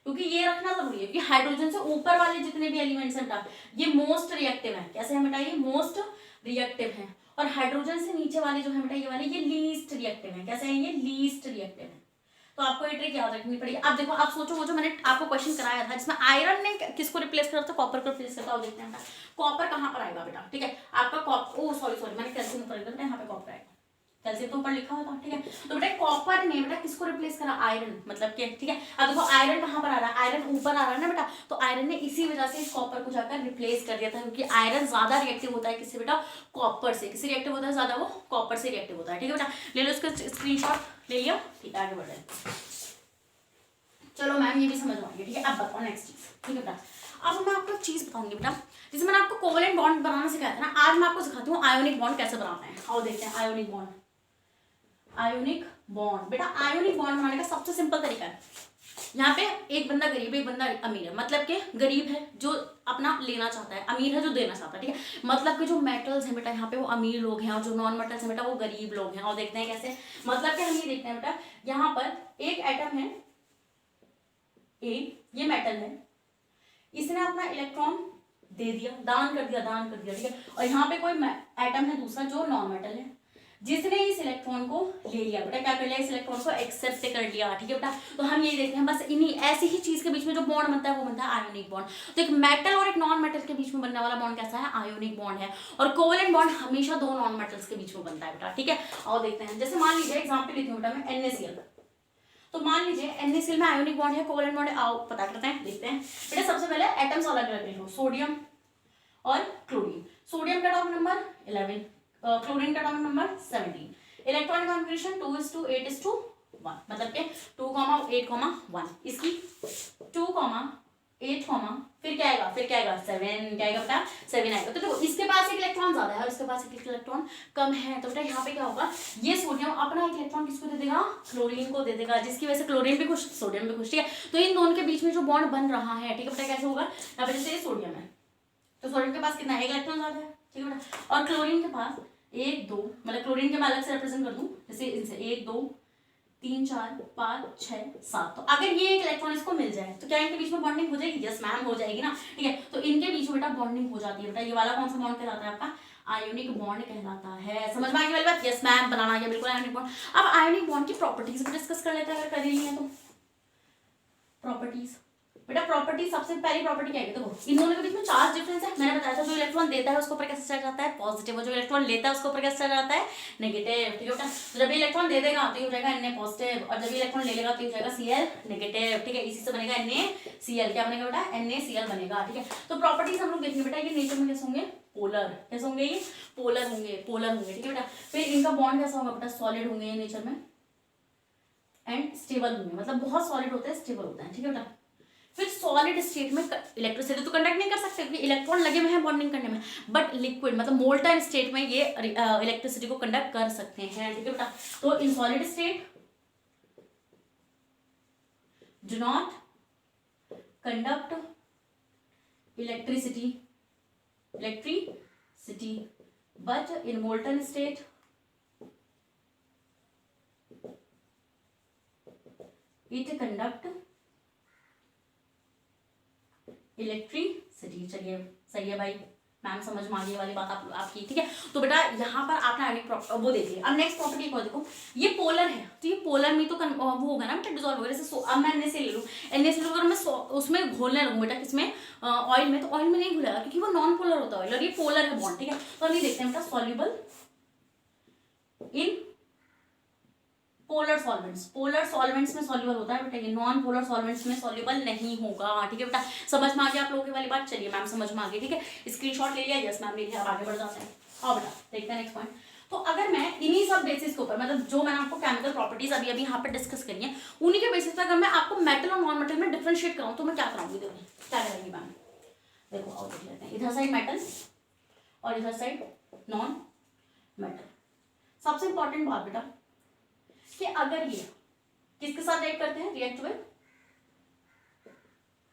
क्योंकि ये रखना जरूरी है, क्योंकि हाइड्रोजन से ऊपर वाले जितने भी एलिमेंट्स हैं बेटा ये मोस्ट रिएक्टिव है। कैसे है बेटा ये मोस्ट रिएक्टिव है, और हाइड्रोजन से नीचे वाले जो है बेटा ये वाले ये लीस्ट रिएक्टिव है। कैसे है ये लीस्ट रिएक्टिव है। तो आपको ये ट्रिक याद रखनी पड़ेगी। अब देखो, आप सोचो वो जो मैंने आपको क्वेश्चन कराया था जिसमें आयरन ने किसको रिप्लेस करा था, कॉपर को रिप्लेस करता, और देखते हैं कॉपर कहाँ पर आएगा बेटा, ठीक है। आपका कॉपर, ओ सॉरी मैंने कैल्शियम ऊपर लिखा था, यहाँ पे कॉपर आएगा, कैल्शियम तो ऊपर लिखा हुआ था, ठीक है। तो बेटा कॉपर ने बेटा किसको रिप्लेस करा, आयरन, मतलब क्या, ठीक है। अब देखो आयरन कहाँ पर आ रहा है, आयरन ऊपर आ रहा है ना बेटा, तो आयरन ने इसी वजह से इस कॉपर को जाकर रिप्लेस कर दिया था, क्योंकि आयरन ज्यादा रिएक्टिव होता है किससे बेटा, कॉपर से। किससे रिएक्टिव होता है ज्यादा, वो कॉपर से रिएक्टिव होता है, ठीक है बेटा। ले लो इसका स्क्रीनशॉट, ले लिया, ठीक है, आगे बढ़ रहे हैं। चलो मैम ये भी समझ आ गई, ठीक है। अब बताओ नेक्स्ट चीज, ठीक है बेटा। अब मैं आपको एक चीज बताऊंगी बेटा, जैसे मैंने आपको कोवेलेंट बॉन्ड बनाना सिखाया था ना, आज मैं आपको सिखाती हूँ आयोनिक बॉन्ड कैसे बनाते हैं। आओ देखते हैं आयोनिक बॉन्ड। आयोनिक बॉन्ड बेटा, आयोनिक बॉन्ड बनाने का सबसे सिंपल तरीका है, यहाँ पे एक बंदा गरीब है, एक बंदा अमीर है। मतलब कि गरीब है जो अपना लेना चाहता है, अमीर है जो देना चाहता है, ठीक है। मतलब कि जो मेटल्स हैं बेटा यहाँ पे वो अमीर लोग हैं, और जो नॉन मेटल्स हैं बेटा वो गरीब लोग हैं। और देखते हैं कैसे, मतलब कि हम ये देखते हैं बेटा, यहाँ पर एक एटम है ए, ये मेटल है, इसने अपना इलेक्ट्रॉन दे दिया, दान कर दिया, ठीक है। और यहाँ पे कोई एटम है दूसरा जो नॉन मेटल है, जिसने इस इलेक्ट्रॉन को ले लिया बेटा, क्या कर लिया, इस इलेक्ट्रॉन को एक्सेप्ट कर लिया, ठीक है बेटा। तो हम ये देखते हैं बस इन्हीं ऐसी ही चीज के बीच में जो बॉन्ड बनता है वो बनता है आयोनिक बॉन्ड। तो एक मेटल और एक नॉन मेटल के बीच में बनने वाला बॉन्ड कैसा है, आयोनिक बॉन्ड है। और कोवेलेंट बॉन्ड हमेशा दो नॉन मेटल्स के बीच में बनता है बेटा, ठीक है। और देखते हैं, जैसे मान लीजिए एग्जाम्पल लेती हूँ बेटा मैं NaCl, तो मान लीजिए NaCl में आयोनिक बॉन्ड है, कोवेलेंट बॉन्ड है। आओ पता करते हैं, देखते हैं बेटा। सबसे पहले एटम्स अलग अलग लिखो, सोडियम और क्लोरीन। सोडियम का एटॉमिक नंबर 11, क्लोरीन का एटॉमिक नंबर 17। इलेक्ट्रॉनिक कॉन्फ़िगरेशन 2:8:1, मतलब कि 2,8,1। इसकी 2,8, फिर क्या आएगा, 7, क्या आएगा बेटा 7 आएगा। तो देखो इसके पास एक इलेक्ट्रॉन ज्यादा है और इसके पास एक इलेक्ट्रॉन कम है, तो बेटा यहाँ पे क्या होगा, ये सोडियम अपना एक इलेक्ट्रॉन किसको दे देगा, क्लोरीन को दे देगा, जिसकी वजह से क्लोरीन भी खुश, सोडियम भी खुश, ठीक है। तो इन दोनों के बीच में जो बॉन्ड बन रहा है, ठीक है बेटा, कैसे होगा, यहाँ पे जैसे ये सोडियम है तो सोडियम के पास कितना है, एक इलेक्ट्रॉन ज्यादा है, ठीक है बेटा। और क्लोरीन के पास 1, 2, मतलब क्लोरीन के मैं अलग से रिप्रेजेंट कर दूं, जैसे इनसे 1, 2, 3, 4, 5, 6, 7। तो अगर ये एक इलेक्ट्रॉन इसको मिल जाए तो क्या इनके बीच में बॉन्डिंग हो जाएगी, यस मैम हो जाएगी ना, ठीक है। तो इनके बीच में बेटा बॉन्डिंग हो जाती है बेटा। ये वाला कौन सा बॉन्ड कहलाता है आपका, आयोनिक बॉन्ड कहलाता है। समझ में आ गई वाली बात, यस मैम, बनाना आ गया बिल्कुल आयोनिक बॉन्ड। अब आयोनिक बॉन्ड की प्रॉपर्टीज डिस्कस कर लेते हैं, अगर कर ही है तो। प्रॉपर्टीज बेटा प्रॉपर्टी, सबसे पहली प्रॉपर्टी क्या है, देखो इन दोनों के बीच में चार्ज डिफरेंस है। मैंने बताया था जो इलेक्ट्रॉन देता है उसके ऊपर कैसे चार्ज आता है, पॉजिटिव, और जो इलेक्ट्रॉन लेता है उसके ऊपर कैसे चार्ज आता है, नेगेटिव। ठीक है बेटा, तो जब इलेक्ट्रॉन दे देगा तो ये हो जाएगा Na पॉजिटिव, और जब इलेक्ट्रॉन ले लेगा तो ये हो जाएगा Cl नेगेटिव। ठीक है, इसी से बनेगा NaCl, क्या बनेगा बेटा, NaCl बनेगा। ठीक है, तो प्रॉपर्टीज हम लोग देखेंगे बेटा, ये नेचर में कैसे होंगे, पोलर, कैसे होंगे, ये पोलर होंगे, पोलर होंगे। ठीक है बेटा, फिर इनका बॉन्ड कैसा होगा बेटा, सॉलिड होंगे ये नेचर में, एंड स्टेबल होंगे, मतलब बहुत सॉलिड होते हैं, स्टेबल होते हैं। ठीक है बेटा, फिर सॉलिड स्टेट में इलेक्ट्रिसिटी तो कंडक्ट नहीं कर सकते क्योंकि इलेक्ट्रॉन लगे हुए हैं बॉन्डिंग करने में, बट लिक्विड मतलब मोल्टन स्टेट में ये इलेक्ट्रिसिटी को कंडक्ट कर सकते हैं। ठीक है बेटा, तो in solid state do not conduct electricity but in molten state it conduct electricity. चलिए सही है भाई, मैम समझ में आ गई वाली बात आपकी। ठीक है, तो बेटा यहाँ पर आपने आयनिक वो देख लिया। अब नेक्स्ट प्रॉपर्टी को देखो, ये पोलर है तो ये पोलर में तो वो होगा ना बेटा, डिसॉल्व होगा। जैसे अब मैं NaCl ले लूँ, NaCl अगर मैं उसमें घोलने लगूँ बेटा, किसमें, ऑयल में, तो ऑयल में नहीं घुलेगा क्योंकि वो नॉन पोलर होता है ऑयल, और ये पोलर है बॉन्ड। ठीक है, तो अभी देखते हैं बेटा, soluble in polar solvents, polar solvents में सॉल्युबल होता है बेटा, ये नॉन पोलर सॉल्वेंट्स में सॉल्युबल नहीं होगा। ठीक है बेटा, समझ में आ गया आप लोगों की वाली बात। चलिए मैम समझ में आ गई। ठीक है, स्क्रीनशॉट ले लिया, यस मैम ले लिया, अब आगे बढ़ जाते हैं। और बेटा देखते हैं नेक्स्ट पॉइंट। तो अगर मैं इन्हीं सब बेसिस के ऊपर, मतलब जो मैंने आपको केमिकल प्रॉपर्टीज अभी अभी यहाँ पर डिस्कस करी है, उन्हीं के बेसिस पर अगर मैं आपको मेटल और नॉन मेटल में डिफ्रेंशिएट कराऊँ तो मैं क्या कराऊंगी, देखो क्या करेंगी मैम, देखो और देख लेते हैं। इधर साइड मेटल और इधर साइड नॉन मेटल। सबसे इंपॉर्टेंट बात बेटा कि अगर ये किसके साथ रिएक्ट करते हैं, रिएक्ट विद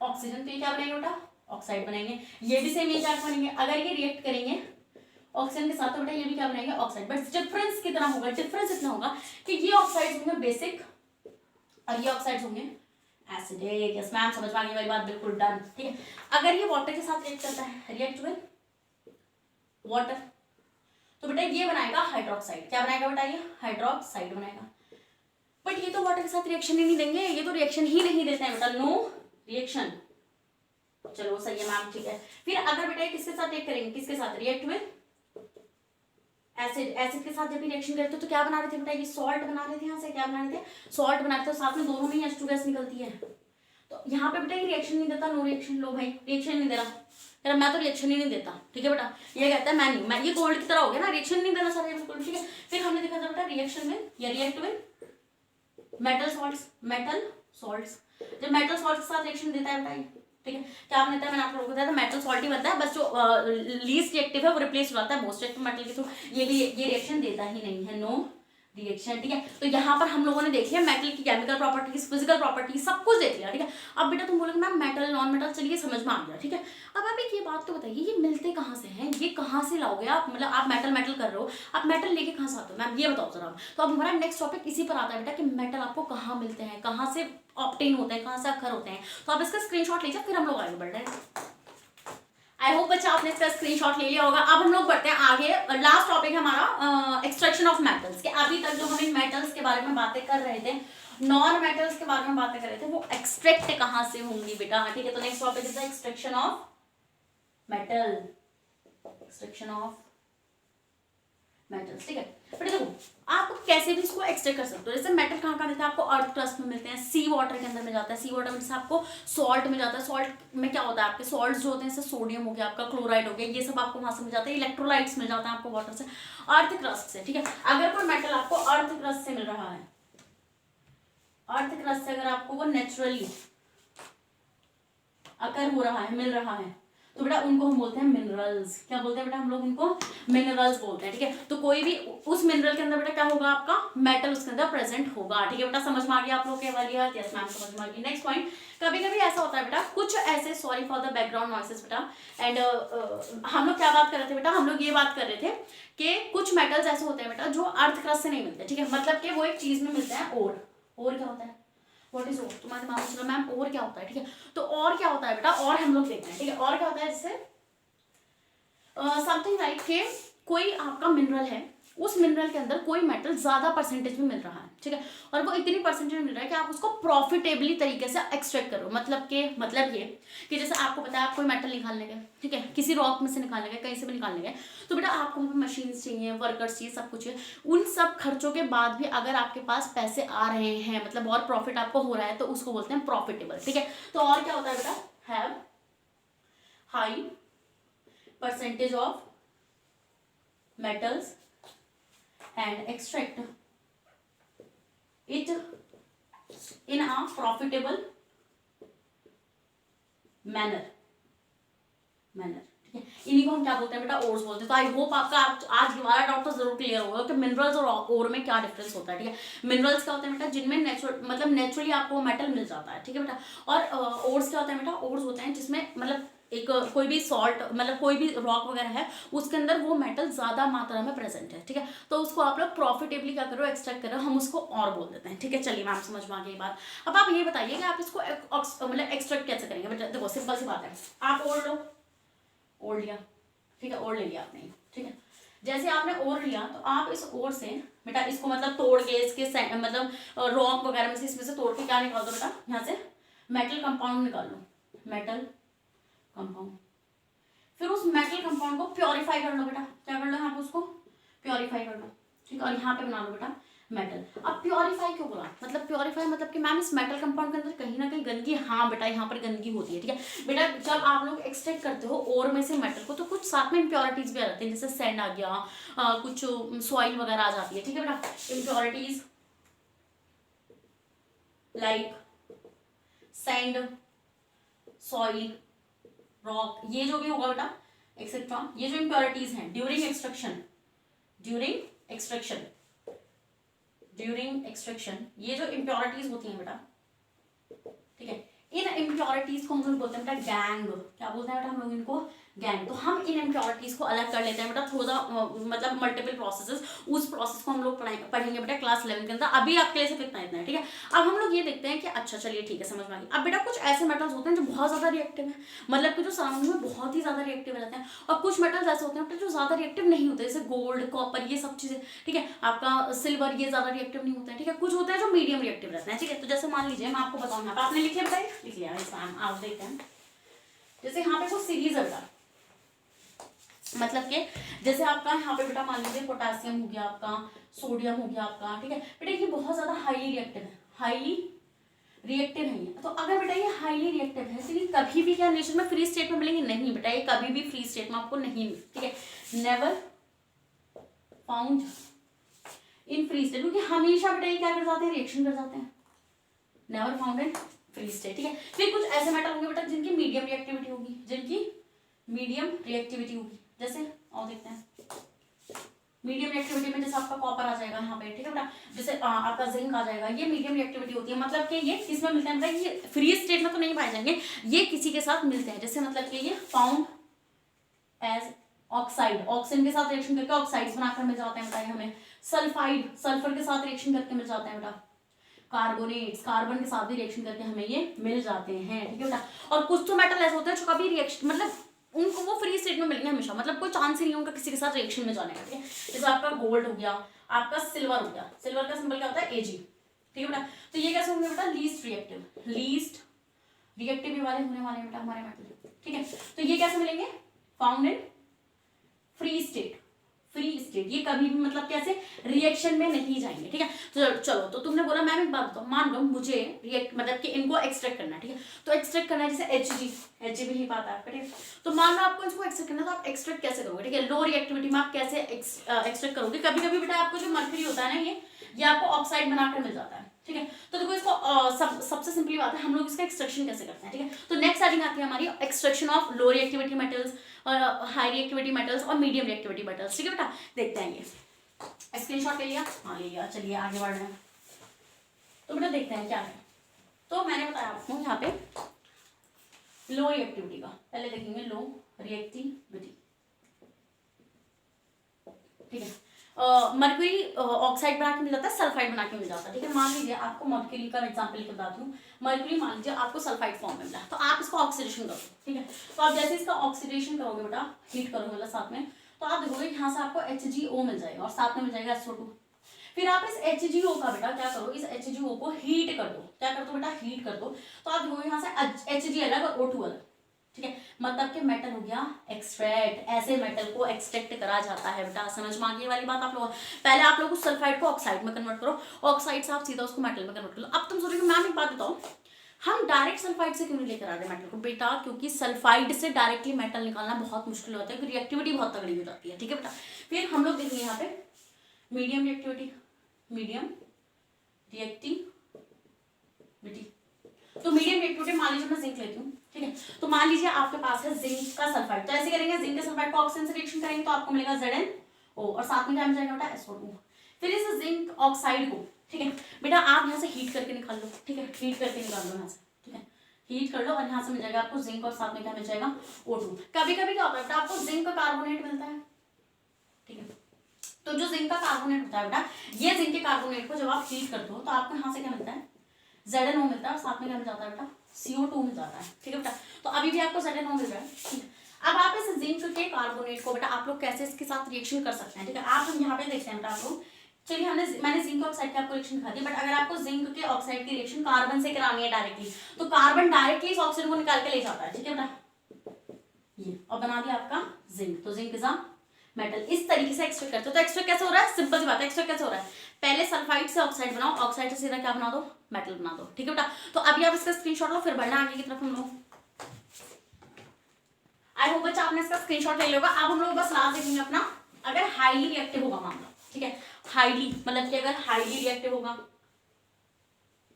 ऑक्सीजन, तो ये क्या बनाएंगे बेटा, ऑक्साइड बनाएंगे। ये भी सेम ये चार्ज बनेंगे। अगर ये रिएक्ट करेंगे ऑक्सीजन के साथ तो बेटा ये भी क्या बनाएंगे, ऑक्साइड। बट डिफरेंस कितना होगा, डिफरेंस इतना होगा कि ये ऑक्साइड होंगे बेसिक और ये ऑक्साइड होंगे एसिडिक। यस मैम समझ में आ गई वाली बात, बिल्कुल डन। ठीक है, अगर ये वाटर के साथ रिएक्ट करता है, रिएक्ट विद वाटर, तो बेटा ये बनाएगा हाइड्रोक्साइड। क्या बनाएगा बेटा, ये हाइड्रोक्साइड बनाएगा। बट ये तो वाटर के साथ रिएक्शन ही नहीं देंगे, ये तो रिएक्शन ही नहीं देते हैं बेटा, नो रिएक्शन। चलो सही है मैम, ठीक है। फिर अगर बेटा किसके साथ रिएक्ट करेंगे, किसके साथ, रिएक्ट विद एसिड, एसिड के साथ जब भी रिएक्शन करते तो क्या बना रहे थे बेटा, ये सॉल्ट बना रहे थे। यहाँ से क्या बना रहे थे, सॉल्ट बना रहे थे, साथ में दोनों में ही H2 गैस निकलती है। तो यहाँ पे बेटा ये रिएक्शन नहीं देता, नो रिएक्शन। लो भाई रिएक्शन नहीं दे रहा, यार मैं तो रिएक्शन ही नहीं देता। ठीक है बेटा, ये कहता है मैं नहीं, मैं ये गोल्ड की तरह हो गया ना, रिएक्शन नहीं देना सारे बिल्कुल। ठीक है, फिर हमने देखा था बेटा रिएक्शन में या react with metal salts, metal salts. जब मेटल सॉल्ट के साथ रिएक्शन देता है बेटा, ठीक है, क्या बनता है, मैंने आप लोगों को बताया था मेटल सॉल्ट ही बनता है, बस जो लीस्ट रिएक्टिव है वो रिप्लेस हो जाता है मोस्ट रिएक्टिव मेटल के थ्रू। ये भी ये रिएक्शन देता ही नहीं है, नो रिएक्शन। ठीक है, तो यहाँ पर हम लोगों ने देख लिया मेटल की केमिकल प्रॉपर्टीज, फिजिकल प्रॉपर्टीज, सब कुछ देख लिया। ठीक है, अब बेटा तुम बोलोगे मैम मेटल नॉन मेटल, चलिए समझ में आ गया। ठीक है, अब आप एक ये बात तो बताइए, ये मिलते कहाँ से हैं, ये कहाँ से लाओगे आप, मतलब आप मेटल मेटल कर रहे हो, आप मेटल लेके कहाँ से आते हो मैम, ये बताओ जरा। तो अब हमारा नेक्स्ट टॉपिक इसी पर आता है बेटा कि मेटल आपको कहाँ मिलते हैं, कहाँ से ऑब्टेन होते हैं, कहाँ से अखर होते हैं। तो आप इसका स्क्रीनशॉट लीजिए, फिर हम लोग आगे बढ़ रहे हैं। आई होप बच्चा आपने इसका स्क्रीनशॉट ले लिया होगा। अब हम लोग बढ़ते हैं आगे। लास्ट टॉपिक है हमारा एक्सट्रैक्शन ऑफ मेटल्स के। अभी तक जो हम इन मेटल्स के बारे में बातें कर रहे थे, नॉन मेटल्स के बारे में बातें कर रहे थे, वो एक्सट्रैक्ट कहाँ से होंगी बेटा। ठीक है, तो next topic is extraction of metal, extraction of metals. ठीक है, बट देखो आप कैसे भी इसको एक्सट्रैक्ट कर सकते हो। जैसे मेटल कहाँ मिलता है आपको, अर्थ क्रस्ट में मिलते हैं, सी वाटर के अंदर में जाता है, सी वाटर में जैसे आपको सॉल्ट में जाता है, सॉल्ट में क्या होता है आपके सॉल्ट्स जो होते हैं, जैसे सोडियम हो गया, आपका क्लोराइड हो गया, ये सब आपको वहां से मिल जाता है। इलेक्ट्रोलाइट्स मिल जाता है आपको वाटर से, अर्थ क्रस्ट से। ठीक है, अगर कोई मेटल आपको अर्थ क्रस्ट से मिल रहा है, अर्थ क्रस्ट से अगर आपको वो नेचुरली अकर हो रहा है, मिल रहा है, तो बेटा उनको हम बोलते हैं मिनरल्स। क्या बोलते हैं बेटा हम लोग उनको, मिनरल्स बोलते हैं। ठीक है, तो कोई भी उस मिनरल के अंदर बेटा क्या होगा, आपका मेटल उसके अंदर प्रेजेंट होगा। ठीक है बेटा, समझ में आ गया आप लोग के वाली बात, यस मैम समझ में आ गई। नेक्स्ट पॉइंट, कभी कभी ऐसा होता है बेटा, कुछ ऐसे, sorry for the background noises बेटा, एंड हम लोग क्या बात कर रहे थे बेटा, हम लोग ये बात कर रहे थे कि कुछ मेटल्स ऐसे होते हैं बेटा जो अर्थ क्रस्ट से नहीं मिलते। ठीक है, मतलब कि वो एक चीज में मिलते हैं, और क्या होता है, व्हाट इज ओर, तुम्हारे दिमाग में चलो मैम और क्या होता है। ठीक है, तो और क्या होता है बेटा, और हम लोग देखते हैं। ठीक है, और क्या होता है, जैसे समथिंग लाइक के कोई आपका मिनरल है, उस मिनरल के अंदर कोई मेटल ज्यादा परसेंटेज में मिल रहा है, ठीक है, और वो इतनी परसेंटेज मिल रहा है कि आप उसको प्रॉफिटेबली तरीके से एक्सट्रैक्ट करो। मतलब ये कि जैसे आपको पता है आप कोई मेटल निकालने गए, ठीक है, किसी रॉक में से निकालने गए, कहीं से भी निकालने गए, तो बेटा आपको मशीन चाहिए, वर्कर्स चाहिए, सब कुछ है। उन सब खर्चों के बाद भी अगर आपके पास पैसे आ रहे हैं, मतलब और प्रॉफिट आपको हो रहा है, तो उसको बोलते हैं प्रॉफिटेबल, ठीक है। तो और क्या होता है बेटा, have high percentage of metals and extract it in a profitable manner, ठीक है। इन्हीं को हम क्या बोलते हैं बेटा, ओर्स बोलते हैं। तो आई होप आपका आज हमारा डाउट तो जरूर क्लियर होगा कि मिनरल्स और ओर में क्या डिफरेंस होता है, ठीक है। मिनरल्स क्या होते हैं बेटा, जिनमें नेचुरली आपको मेटल मिल जाता है, ठीक है बेटा। और ओर्स क्या होता है बेटा, ओर्स होते हैं जिसमें मतलब एक कोई भी सॉल्ट, मतलब कोई भी रॉक वगैरह है, उसके अंदर वो मेटल ज्यादा मात्रा में प्रेजेंट है, ठीक है। तो उसको आप लोग प्रॉफिटेबली क्या करो, एक्सट्रैक्ट करो, हम उसको और बोल देते हैं, ठीक है। चलिए मैम समझ में आ गई बात। अब आप ये बताइए कि आप इसको मतलब एक्सट्रैक्ट कैसे करेंगे बेटा। देखो सिंपल सी बात है, आप ओर लो, ओर लिया, ठीक है, ओर ले लिया आपने, ठीक है। जैसे आपने ओर लिया तो आप इस ओर से बेटा इसको मतलब तोड़ के इसके मतलब रॉक वगैरह में से इसमें से तोड़ के क्या निकाल दो बेटा, यहाँ से मेटल कंपाउंड निकाल लो, मेटल कंपाउंड। फिर उस मेटल कंपाउंड को प्योरीफाई कर लो बेटा, क्या कर लो यहाँ पे उसको प्योरीफाई कर लो, ठीक है, और यहाँ पे बना लो बेटा मेटल। अब प्योरीफाई क्यों बोला, मतलब प्योरीफाई मतलब कि मैम इस मेटल कंपाउंड के अंदर कहीं ना कहीं गंदगी, हाँ बेटा यहाँ पर गंदगी होती है, ठीक है बेटा। जब आप लोग एक्सट्रैक्ट करते हो ओर में से मेटल को, तो कुछ साथ में इम्प्योरिटीज भी आ जाती है, जैसे सैंड आ गया, कुछ सॉइल वगैरह आ जाती है, ठीक है बेटा। Impurities like sand, soil, rock, ये जो भी होगा बेटा एक्सेट्रा, ये जो इम्प्योरिटीज हैं ड्यूरिंग एक्सट्रैक्शन, ये जो इम्प्योरिटीज होती हैं बेटा, ठीक है, इन इम्प्योरिटीज को हम लोग बोलते हैं बेटा गैंग। क्या बोलते हैं बेटा हम लोग इनको, गैंग। तो हम इन इम्प्योरिटीज को अलग कर लेते हैं बेटा थोड़ा मतलब मल्टीपल प्रोसेसेस, उस प्रोसेस को हम लोग पढ़ेंगे बेटा क्लास 11 के अंदर। अभी आपके लिए सिर्फ इतना है, ठीक है। अब हम लोग ये देखते हैं कि अच्छा चलिए ठीक है समझ में आ गई। अब बेटा कुछ ऐसे मेटल्स होते हैं जो बहुत ज्यादा रिएक्टिव है, मतलब कि जो सराउंडिंग में बहुत ही ज्यादा रिएक्टिव रहते हैं, और कुछ मेटल्स ऐसे होते हैं जो ज्यादा रिएक्टिव नहीं होते, जैसे गोल्ड, कॉपर, ये सब चीजें, ठीक है। आपका सिल्वर, ये ज्यादा रिएक्टिव नहीं होता है, ठीक है। कुछ होते हैं जो मीडियम रिएक्टिव रहते हैं, ठीक है। तो जैसे मान लीजिए मैं आपको बताऊँ, यहाँ पे आपने लिखे बताइए, लिख लिया आप देखते हैं। जैसे यहाँ पे कुछ सीरीज है बेटा, मतलब कि जैसे आपका यहाँ पे बेटा मान लीजिए पोटेशियम हो गया, आपका सोडियम हो गया आपका, ठीक है बेटा। ये बहुत ज्यादा हाईली रिएक्टिव है, हाईली रिएक्टिव है ये। तो अगर बेटा ये हाईली रिएक्टिव है तो ये कभी भी क्या नेचर में फ्री स्टेट में मिलेंगे, नहीं बेटा ये कभी भी फ्री स्टेट में आपको नहीं मिले, ठीक है। Never found in free state, क्योंकि हमेशा बेटा ये क्या कर जाते हैं, रिएक्शन कर जाते हैं। Never found in free state, ठीक है। फिर कुछ ऐसे मेटल होंगे बेटा जिनकी मीडियम रिएक्टिविटी होगी, जैसे और देखते हैं मीडियम रिएक्टिविटी में, जैसे आपका कॉपर आ जाएगा यहाँ पे, ठीक है बेटा। जैसे आपका जिंक आ जाएगा, ये मीडियम रिएक्टिविटी होती है, मतलब कि ये किसमें मिलते हैं बेटा, ये फ्री स्टेट में तो नहीं पाए जाएंगे, ये किसी के साथ मिलते हैं। जैसे मतलब कि ये फाउंड एज ऑक्साइड, ऑक्सीजन के साथ रिएक्शन करके ऑक्साइड्स बनाकर मिल जाते हैं बेटा हमें। सल्फाइड, सल्फर के साथ रिएक्शन करके मिल जाते हैं बेटा। कार्बोनेट्स, कार्बन के साथ भी रिएक्शन करके हमें ये मिल जाते हैं, ठीक है बेटा। और कुछ तो मेटल ऐसे होते हैं जो कभी रिएक्शन, मतलब उनको वो फ्री स्टेट में मिलेंगे हमेशा, मतलब कोई चांस ही नहीं होगा किसी के साथ रिएक्शन में जाने का, ठीक है। जैसे आपका गोल्ड हो गया, आपका सिल्वर हो गया, सिल्वर का सिंबल क्या होता है, Ag, ठीक है बेटा। तो ये कैसे होंगे बेटा, लीस्ट रिएक्टिव वाले होने वाले बेटा हमारे मेटल, ठीक है। तो ये कैसे मिलेंगे, फाउंड इन फ्री स्टेट, ये कभी भी मतलब कैसे रिएक्शन में नहीं जाएंगे, ठीक है। तो चलो, तो तुमने बोला मैम एक बात बताओ, मान लो मुझे रिएक्ट मतलब कि इनको एक्सट्रैक्ट करना है, ठीक है। तो एक्सट्रैक्ट करना है जैसे Hg भी नहीं पाता है, ठीक है। तो मान लो आपको इसको एक्सट्रैक्ट करना है, तो आप एक्सट्रैक्ट कैसे करोगे, ठीक है। लो रिएक्टिविटी में आप कैसे एक्सट्रैक्ट करोगे। कभी कभी बेटा आपको जो मर्करी होता है ना, ये आपको ऑक्साइड बनाकर मिल जाता है, ठीक है। तो देखो इसको सबसे सिंपली बात है, हम लोग इसका एक्सट्रैक्शन कैसे करते हैं, ठीक है। तो नेक्स्ट हेडिंग आती है हमारी extraction of low reactivity metals और हाई रिएक्टिविटी मेटल्स और मीडियम रिएक्टिविटी मेटल्स, ठीक है बेटा। देखते हैं ये स्क्रीनशॉट ले लिया, हाँ ले लिया, चलिए आगे बढ़ रहे हैं। तो बेटा देखते हैं क्या है। तो मैंने बताया आपको यहाँ पे लो रिएक्टिविटी का, पहले देखेंगे लो रिएक्टिविटी, ठीक है। मर्क्यूरी ऑक्साइड बना के मिल जाता है, सल्फाइड बना के मिल जाता है, ठीक है। मान लीजिए आपको मर्क्यूरी का एग्जांपल लिख बताती हूँ। मर्क्यूरी मान लीजिए आपको सल्फाइड फॉर्म में मिला, तो आप इसको ऑक्सीडेशन करो, ठीक है। तो आप जैसे इसका ऑक्सीडेशन करोगे बेटा, हीट करोगे मतलब साथ में, तो आप देखोगे यहाँ से आपको HgO मिल जाएगा और साथ में मिल जाएगा SO2। फिर आप इस HgO का बेटा क्या करो, इस HgO को हीट कर दो। क्या कर दो बेटा, हीट कर दो। तो आप देखोगे यहाँ से Hg अलग और O2 अलग, ठीक है, मतलब कि मेटल हो गया एक्सट्रैक्ट। ऐसे मेटल को एक्सट्रैक्ट करा जाता है बेटा, समझ में आ गई वाली बात आप लोगों। पहले आप लोग उस सल्फाइड को ऑक्साइड में कन्वर्ट करो, ऑक्साइड से आप सीधा उसको मेटल में कन्वर्ट करो। अब तुम सोचोगे मैम एक बात बताओ, हम डायरेक्ट सल्फाइड से क्यों नहीं लेकर आ रहे मेटल को? बेटा क्योंकि सल्फाइड से डायरेक्टली मेटल निकालना बहुत मुश्किल होता है, क्योंकि रिएक्टिविटी बहुत तगड़ी हो जाती है, ठीक है बेटा। फिर हम लोग देखेंगे यहाँ पे मीडियम रिएक्टिविटी, मीडियम रिएक्टिविटी। तो मीडियम रिएक्टिविटी मान लीजिए मैं जिंक लेती हूँ, ठीक है, तो मान लीजिए आपके पास है जिंक का सल्फाइड, तो ऐसे करेंगे जिंक के सल्फाइड को ऑक्सीजन से रिएक्शन करेंगे तो आपको मिलेगा ZnO और साथ में क्या मिल जाएगा बेटा SO2। फिर इस जिंक ऑक्साइड को, ठीक है बेटा, आप यहाँ से हीट करके निकाल लो, ठीक है, हीट करके निकाल लो यहाँ से, ठीक है, हीट कर लो और यहाँ से मिल जाएगा आपको जिंक और साथ में क्या मिल जाएगा O2। कभी कभी क्या होता है बेटा, आपको जिंक का कार्बोनेट मिलता है, ठीक है, तो जो जिंक का कार्बोनेट होता है बेटा, ये जिंक के कार्बोनेट को जब आप हीट करते हो तो आपको यहाँ से क्या मिलता है ZnO मिलता है और साथ में क्या मिल जाता है बेटा CO2 मिल जाता है, ठीक है बेटा। तो अभी भी आपको ZnO मिल रहा है, ठीक है। अब आप इस जिंक के कार्बोनेट को बेटा आप लोग कैसे इसके साथ रिएक्शन कर सकते हैं, ठीक है, आप हम यहाँ पे देखते हैं बेटा आप लोग। चलिए मैंने जिंक ऑक्साइड की आपको रिएक्शन दिखा दी, बट अगर आपको जिंक के ऑक्साइड की रिएक्शन कार्बन से करानी है डायरेक्टली, तो कार्बन डायरेक्टली इस ऑक्सीजन को निकाल के ले जाता है, ठीक है बेटा, ये और बना दिया आपका जिंक। तो जिंक इज अ मेटल। इस तरीके से एक्सट्रैक्ट करते हो। तो एक्सट्रैक्ट कैसे हो रहा है, सिंपल सी बात है, एक्सट्रैक्ट कैसे हो रहा है, पहले सल्फाइड से ऑक्साइड बनाओ, ऑक्साइड से सीधा क्या बना दो मेटल बना दो, ठीक है बेटा। तो अभी आप इसका स्क्रीनशॉट लो, फिर बढ़ना आगे की तरफ हम लोग। आई होप बच्चा आपने इसका स्क्रीनशॉट ले लिया। अब हम लोग बस लास्ट देखेंगे अपना, अगर हाईली रिएक्टिव होगा मामला, ठीक है, हाईली मतलब कि अगर हाईली रिएक्टिव होगा,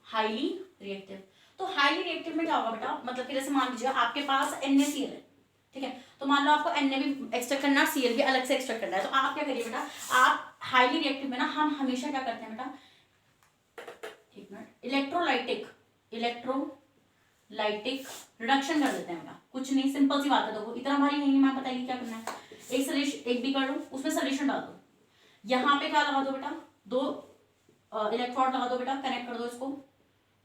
हाईली रिएक्टिव, तो हाईली रिएक्टिव में क्या होगा बेटा, मतलब कि जैसे मान लीजिए आपके पास NaCl है, ठीक है, तो मान लो आपको Na भी एक्सट्रैक्ट करना है, Cl भी अलग से एक्सट्रैक्ट करना है, तो आप क्या करिए बेटा, आप हाईली रिएक्टिव में ना हम हमेशा क्या करते हैं बेटा, एक मिनट, इलेक्ट्रोलाइटिक रिडक्शन कर देते हैं बेटा। कुछ नहीं, सिंपल सी बात है, देखो इतना भारी नहीं, मैं बताइए क्या करना है, एक सोल्यूशन, एक भी कर लो, उसमें सोल्यूशन डाल दो, यहाँ पे क्या लगा दो बेटा, 2 इलेक्ट्रोड लगा दो बेटा, कनेक्ट कर दो इसको,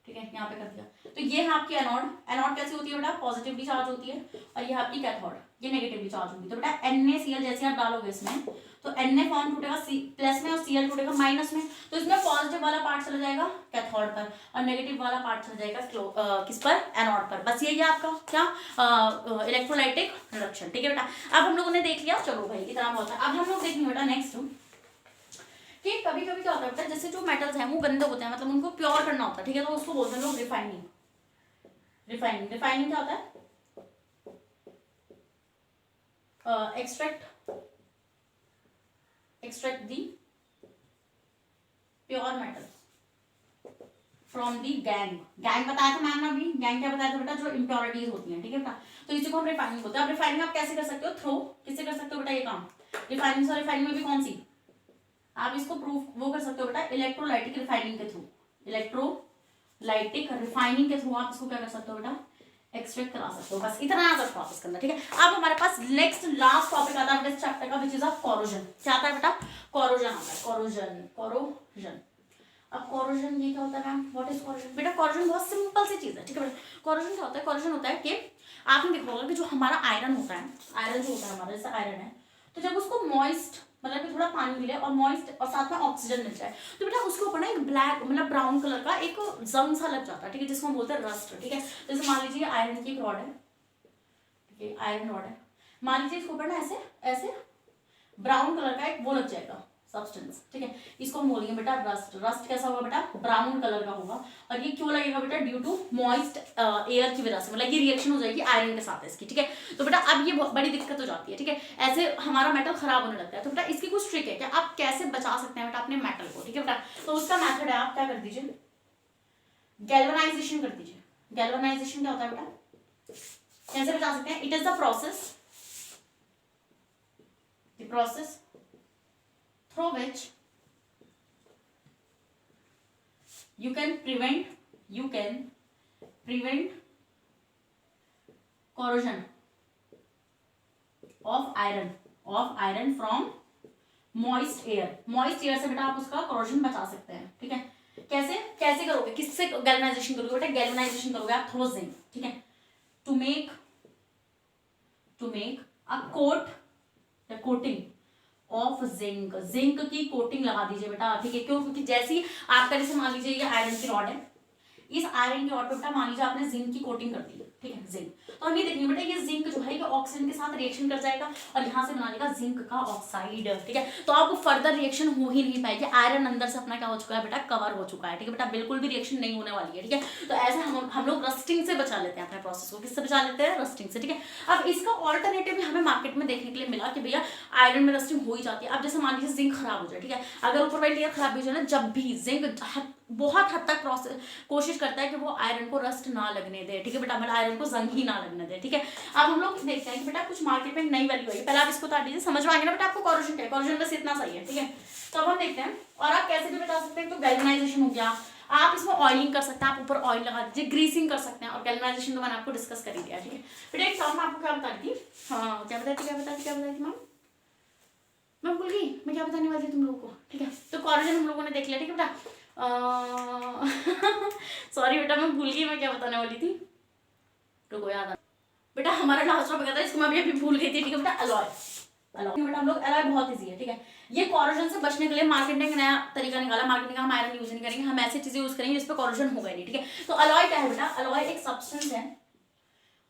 ठीक है, यहाँ पे कर दिया। तो ये है आपकी एनोड। एनोड कैसी होती है बेटा, पॉजिटिवली चार्ज होती है, और ये आपकी कैथोड, ये नेगेटिवली चार्ज होगी। तो बेटा NaCl जैसे आप डालोगे इसमें, तो Na फॉर्म टूटेगा प्लस में और Cl टूटेगा माइनस में, तो इसमें पॉजिटिव वाला पार्ट चला जाएगा कैथोड पर और नेगेटिव वाला पार्ट चला जाएगा किस पर, एनोड पर। बस यही है आपका क्या, इलेक्ट्रोलाइटिक रिडक्शन, ठीक है बेटा। अब हम लोगों ने देख लिया, चलो भाई इतना बहुत है। अब हम लोग देखेंगे बेटा नेक्स्ट कि कभी कभी क्या होता है बेटा, जैसे जो मेटल्स हैं वो गंदे होते हैं, मतलब उनको प्योर करना होता है, ठीक है, तो उसको बोलते हैं लोग रिफाइनिंग। रिफाइनिंग क्या होता है, extract the pure metal from the gang बताया था मैम ने अभी, गैंग क्या बताया था बेटा, जो इम्प्योरिटीज होती हैं, ठीक है बेटा, तो इसी को हम रिफाइनिंग बोलते हैं। अब रिफाइनिंग आप कैसे कर सकते हो, थ्रो, किससे कर सकते हो बेटा ये काम, रिफाइनिंग से। रिफाइनिंग में भी कौन सी, आप इसको प्रूफ वो कर सकते हो बेटा, इलेक्ट्रोलाइटिक रिफाइनिंग के थ्रू, इलेक्ट्रोलाइटिक रिफाइनिंग के थ्रू आप इसको क्या कर सकते हो बेटा, एक्सट्रैक्ट करा सकते हो। बस इतना याद रखो वापस करना, ठीक है। अब हमारे पास नेक्स्ट लास्ट टॉपिक आता है इस चैप्टर का, विच इज ऑफ कोरोजन। क्या आता है बेटा, कोरोजन आता है, कोरोजन। अब कोरोजन ये क्या होता है मैम, व्हाट इज कोरोजन बेटा, कोरोजन बहुत सिंपल सी चीज है, ठीक है बेटा। कोरोजन क्या होता है, कोरोजन होता है कि आपने देखा होगा कि जो हमारा आयरन होता है, आयरन जो होता है हमारा, जैसे आयरन है, तो जब उसको मॉइस्ट मतलब कि थोड़ा पानी मिले और मॉइस्ट और साथ में ऑक्सीजन मिल जाए, तो बेटा उसके ऊपर ना एक ब्लैक मतलब ब्राउन कलर का एक जंग सा लग जाता है, ठीक है, जिसको हम बोलते हैं रस्ट, ठीक है। जैसे मान लीजिए आयरन की एक रॉड है, ठीक है, आयरन रॉड है, मान लीजिए इसके ऊपर ना ऐसे ऐसे ब्राउन कलर का एक वो लग जाएगा सब्सटेंस, ठीक है, इसको हम बोलेंगे बेटा रस्ट। रस्ट कैसा होगा बेटा, ब्राउन कलर का होगा, और ये क्यों लगेगा बेटा, ड्यू टू मॉइस्ट एयर की वजह से, मतलब ये रिएक्शन हो जाएगी आयरन के साथ इसकी, ठीक है। तो बेटा अब ये बहुत बड़ी दिक्कत हो जाती है, ठीक है, ऐसे हमारा मेटल खराब होने लगता है। तो बेटा इसकी कुछ ट्रिक है कि आप कैसे बचा सकते हैं बेटा अपने मेटल को, ठीक है बेटा। तो उसका मेथड है, आप क्या कर दीजिए, गैल्वेनाइजेशन कर दीजिए। गैल्वेनाइजेशन क्या होता है बेटा, कैसे बचा सकते हैं, it is the process through which you can prevent corrosion of iron from moist air से बेटा आप उसका corrosion बचा सकते हैं, ठीक है। कैसे करोगे, किससे गैल्वेनाइजेशन करोगे बेटा, गैल्वेनाइजेशन करोगे आप थ्रू जिंक, ठीक है, to make a coating of zinc, zinc की कोटिंग लगा दीजिए बेटा, ठीक है। क्यों? क्योंकि जैसे ही आपका जैसे मान लीजिए ये आयरन की रॉड है, इस आयरन की रॉड पे बेटा मान लीजिए आपने जिंक की कोटिंग कर दी, ठीक है, जिंक, तो हम ये देखेंगे बेटा ये जिंक जो है ये ऑक्सीजन के साथ रिएक्शन कर जाएगा और यहाँ से बना लेगा जिंक का ऑक्साइड, ठीक है। तो आपको फर्दर रिएक्शन हो ही नहीं पाएगी, आयरन अंदर से अपना क्या हो चुका है बेटा, कवर हो चुका है, ठीक है बेटा, बिल्कुल भी रिएक्शन नहीं होने वाली है, ठीक है। तो ऐसे हम लोग रस्टिंग से बचा लेते हैं अपने प्रोसेस को, किससे बचा लेते हैं, रस्टिंग से, ठीक है। अब इसका ऑल्टरनेटिव भी हमें मार्केट में देखने के लिए मिला कि भैया आयरन में रस्टिंग हो ही जाती है। अब जैसे मान लीजिए जिंक खराब हो जाए, ठीक है, अगर ऊपर वाली लेयर खराब हो जाए ना, जब भी जिंक बहुत हद तक कोशिश करता है कि वो आयरन को रस्ट ना लगने दे, ठीक है बेटा, मतलब आयरन को जंग ही ना लगने दे, ठीक है। अब हम लोग देखते हैं कि बेटा कुछ मार्केट में नई वैल्यू आई है, पहले आप इसको उतार दीजिए, समझ में आएगा ना बेटा आपको कॉरोजन क्या है, कॉरोजन बस इतना सही है, ठीक है। तो अब हम देखते हैं, और आप कैसे भी बता सकते हैं, तो गैल्वेनाइजेशन हो गया, आप इसमें ऑयलिंग कर सकते हैं, आप ऊपर ऑयल लगा दीजिए, ग्रीसिंग कर सकते हैं, और गैल्वेनाइजेशन तो मैंने आपको डिस्कस कर ही दिया, ठीक है बेटा। एक टर्म आपको क्या बता रही थी, हाँ क्या बताई थी मैम, मैं भूल गई मैं क्या बताने वाली थी तुम लोगों को, ठीक है। तो कॉरोजन हम लोगों ने देख लिया, ठीक है बेटा। सॉरी बेटा मैं भूल गई मैं क्या बताने वाली थी, रुको याद आ बेटा, हमारा लास्ट टॉपिक था इसको मैं अभी भूल गई थी, ठीक है बेटा, अलॉय। बेटा हम लोग अलॉय बहुत इजी है, ठीक है। ये कॉरोजन से बचने के लिए मार्केट ने एक नया तरीका निकाला, मार्केट ने कहा हम आयरन यूज नहीं करेंगे, हम ऐसी चीजें यूज करेंगे जिस पे कॉरोजन होगा नहीं, ठीक है। तो अलॉय क्या है बेटा, अलॉय एक सब्सटेंस है,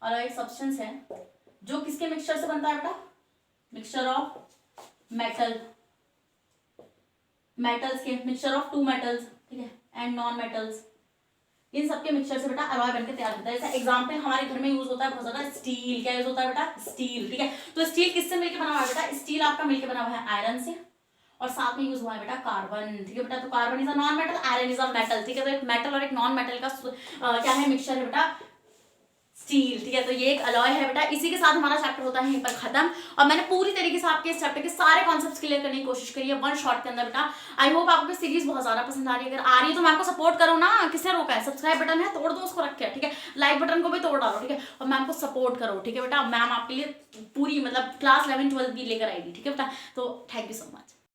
अलॉय एक सब्सटेंस है जो किसके मिक्सचर से बनता है बेटा, मिक्सचर ऑफ मेटल्स के, मिक्सचर ऑफ टू मेटल्स, ठीक है, एंड नॉन मेटल्स, इन सबके मिक्सचर से बेटा अलॉय बनकर तैयार होता है। जैसे एग्जांपल हमारे घर में यूज होता है बहुत ज्यादा स्टील, क्या यूज होता है बेटा, स्टील, ठीक है। तो स्टील किससे मिलकर बना हुआ है बेटा, स्टील आपका मिलकर बना हुआ है आयरन से, और साथ में यूज हुआ है बेटा कार्बन, ठीक है बेटा। तो carbon is a non metal, iron is a metal, ठीक है। तो एक मेटल और एक नॉन मेटल का क्या है, मिक्सचर है बेटा स्टील, ठीक है। तो ये एक अलॉय है बेटा। इसी के साथ हमारा चैप्टर होता है यहीं पर खत्म, और मैंने पूरी तरीके से आपके इस चैप्टर के सारे कॉन्सेप्ट्स क्लियर करने की कोशिश करी है वन शॉट के अंदर बेटा। आई होप आपको सीरीज बहुत ज्यादा पसंद आ रही है, अगर आ रही है तो मैं आपको सपोर्ट करो ना, किसने रोका है, सब्सक्राइब बटन है तोड़ दो उसको रख के, ठीक है, लाइक बटन को भी तोड़ डालो, ठीक है, और मैम को सपोर्ट करो, ठीक है बेटा। मैम आपके लिए पूरी मतलब क्लास 11 12 भी लेकर आएगी, ठीक है बेटा। तो थैंक यू सो मच।